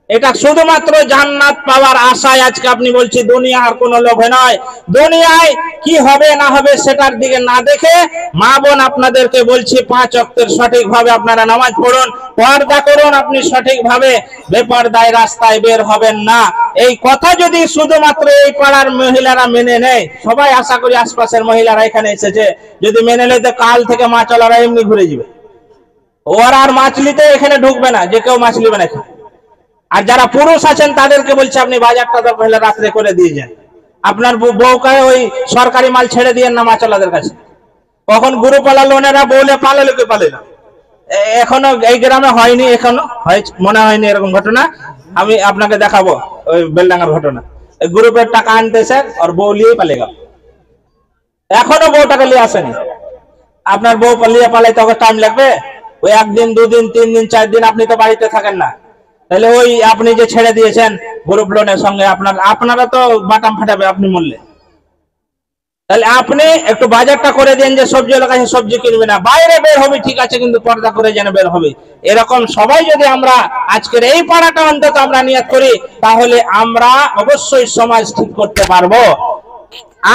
Speaker 1: এটা শুধুমাত্র জান্নাত পাওয়ার আশায় আজকে আপনি বলছি, দুনিয়া আর কোনো লোভে নয়। দুনিয়ায় কি হবে না হবে সেটার দিকে না দেখে মা বোন আপনাদেরকে বলছি, 5 ওয়াক্তের সঠিকভাবে আপনারা নামাজ পড়ুন, পর্দা করুন আপনি সঠিকভাবে, বেপরদায় রাস্তায় বের হবেন না। এই কথা যদি শুধুমাত্র এই পাড়ার মহিলারা মেনে নেয়, সবাই আশা করি আশপাশের মহিলারা এখানে এসেছে, যদি মেনে নেয় তো কাল থেকে মাছওয়ালারা এমনি ঘুরে যাবে। ওরা আর মাছলিতে এখানে ঢুকবে না, যে কেউ মাছ নেবে না। আর যারা পুরুষ আছেন তাদেরকে বলছে আপনি বাজারটা তো পহলে রাত্রে করে দিয়ে যান। আপনার বউকে ওই সরকারি মাল ছেড়ে দিয়ে নামাজওয়ালাদের কাছে। কখন গ্রুপওয়ালা লোনেরা বউলে পালালো কে পালালো, এখনো এই গ্রামে হয়নি, এখনো মনে হয়নি এরকম ঘটনা। আমি আপনাকে দেখাবো ওই বেলডাঙ্গার ঘটনা। গ্রুপের টাকা আনতেছে আর বউ নিয়ে পালিয়ে গেল, এখনো বউ টাকা নিয়ে আসেনি। আপনার বউ পালিয়ে পালাইতে তখন টাইম লাগবে? ওই একদিন, দুদিন, 3 দিন, 4 দিন আপনি তো বাড়িতে থাকেন না। তাহলে ওই আপনি যে ছেড়ে দিয়েছেন গ্রুপ লোনের সঙ্গে আপনারা তো বাটাম ফাটাবে আপনি মরলে। তাহলে আপনি একটু বাজারটা করে দেন যে সবজি কাছে সবজি কিনবে না, বাইরে বের হবে ঠিক আছে, কিন্তু পর্দা করে যেন বের হবে। এরকম সবাই যদি আমরা আজকের এই পাড়াটা অন্তত আমরা নিয়ত করি, তাহলে আমরা অবশ্যই সমাজ ঠিক করতে পারবো।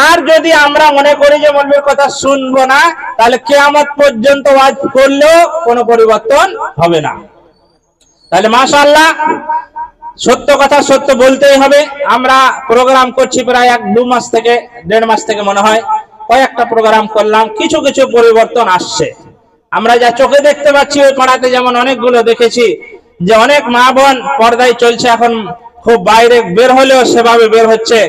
Speaker 1: আর যদি আমরা মনে করি যে মৌলবীর কথা শুনবো না, তাহলে কিয়ামত পর্যন্ত ওয়াজ করলেও কোনো পরিবর্তন হবে না। তাহলে মাশাআল্লাহ, সত্য কথা সত্য বলতেই হবে। আমরা প্রোগ্রাম করছি প্রায় 1-2 মাস থেকে 1.5 মাস থেকে মনে হয়, কয়েকটা প্রোগ্রাম করলাম, কিছু কিছু পরিবর্তন আসছে। আমরা যা চোখে দেখতে পাচ্ছি ওই পাড়াতে যেমন অনেকগুলো দেখেছি যে অনেক মা বোন পর্দায় চলছে, এখন খুব বাইরে বের হলেও সেভাবে বের হচ্ছে।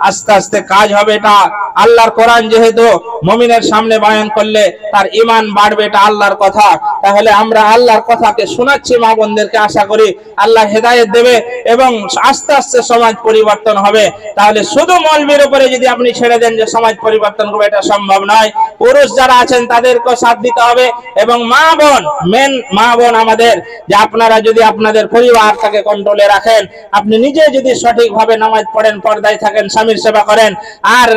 Speaker 1: আস্তে আস্তে কাজ হবে। এটা আল্লাহর কোরআন, যেহেতু মুমিনের সামনে বয়ান করলে তার ঈমান বাড়বে, এটা আল্লাহর কথা। তাহলে আমরা আল্লাহর কথাকে শোনাচ্ছি মা বোনদেরকে, আশা করি আল্লাহ হেদায়েত দেবে এবং আস্তে আস্তে সমাজ পরিবর্তন হবে। তাহলে শুধু মৌলবীর উপরে যদি আপনি ছেড়ে দেন যে সমাজ পরিবর্তন করবে, এটা সম্ভব নয়। পুরুষ যারা আছেন তাদেরকে সাথ দিতে হবে, এবং মা বোন, মেন মা বোন আমাদের, যে আপনারা যদি আপনাদের পরিবারটাকে কন্ট্রোলে রাখেন, আপনি নিজে যদি সঠিকভাবে নামাজ পড়েন, পর্দায় থাকেন, স্বামীর সেবা করেন, আর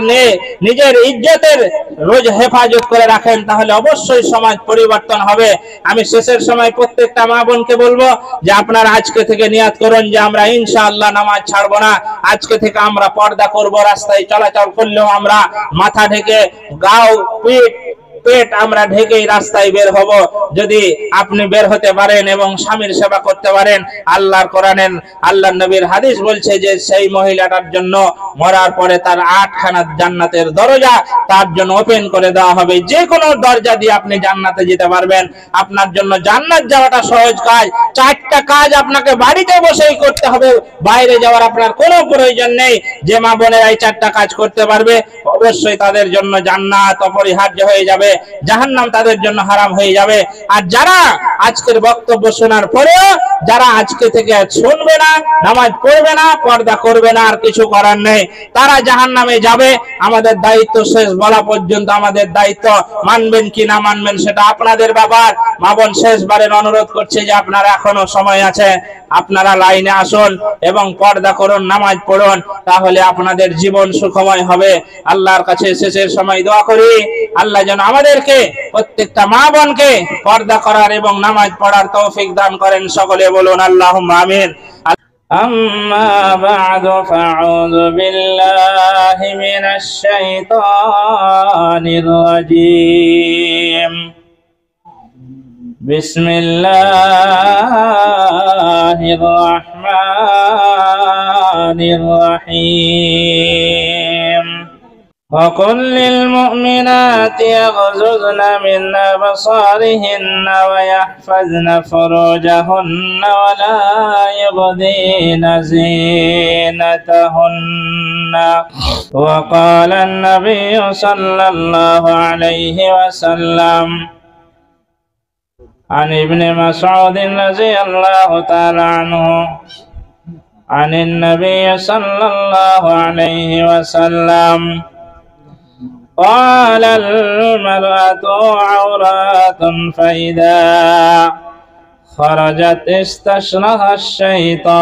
Speaker 1: নিজের ইজ্জতের রোজ হেফাজত করে রাখেন, তাহলে অবশ্যই সমাজ পরিবর্তন হবে। আমি শেষের সময় প্রত্যেকটা মা বোনকে বলবো যে আপনারা আজকে থেকে নিয়াত করুন যে আমরা ইনশাআল্লাহ নামাজ ছাড়বো না। আজকে থেকে আমরা পর্দা করব, রাস্তায় চলাচল করলেও আমরা মাথা ঢেকে, গাও পেট আমরা ঢেকেই রাস্তায় বের হব। যদি আপনি বের হতে পারেন এবং স্বামীর সেবা করতে পারেন, আল্লাহর কোরআনের, আল্লাহর নবীর হাদিস বলছে যে সেই মহিলাটার জন্য মরার পরে তার 8খানা জান্নাতের দরজা তার জন্য ওপেন করে দেওয়া হবে। যে কোনো দরজা দিয়ে আপনি জান্নাতে যেতে পারবেন। আপনার জন্য জান্নাত যাওয়াটা সহজ কাজ। 4টা কাজ আপনাকে বাড়িতে বসেই করতে হবে, বাইরে যাওয়ার আপনার কোনো প্রয়োজন নেই। যে মা বোনেরা এই 4টা কাজ করতে পারবে, অবশ্যই তাদের জন্য জান্নাত অপরিহার্য হয়ে যাবে, জাহান্নাম তাদের জন্য হারাম হয়ে যাবে। আর যারা আজকের বক্তব্য শোনার পরেও যারা আজকে থেকে শুনবে না, নামাজ পড়বে না, পর্দা করবে না, আর কিছু করার নেই, তারা জাহান্নামে যাবে। আমাদের দায়িত্ব শেষ বলা পর্যন্ত আমাদের দায়িত্ব। মানবেন কি না মানবেন সেটা আপনাদের ব্যাপার। মা বোন শেষবারের অনুরোধ করছে যে আপনারা এখনো সময় আছে, আপনারা লাইনে আসুন এবং পর্দা করুন, নামাজ পড়ুন, তাহলে আপনাদের জীবন সুখময় হবে। আল্লাহর কাছে শেষের সময় দোয়া করি, আল্লাহ যেন আমাদেরকে প্রত্যেকটা মা বোনকে পর্দা করার এবং নামাজ পড়ার তৌফিক দান করেন। সকলে বলুন আল্লাহুম্মা আমিন। أما بعد فأعوذ بالله من الشيطان الرجيم. بسم الله الرحمن الرحيم. وقل للمؤمنات يغضضن من أبصارهن ويحفظن فروجهن ولا يبدين زينتهن. وقال النبي صلى الله عليه وسلم عن ابن مسعود رضي الله تعالى عنه عن النبي صلى الله عليه وسلم قال المرأة عورات فإذا خرجت استشرها الشيطان.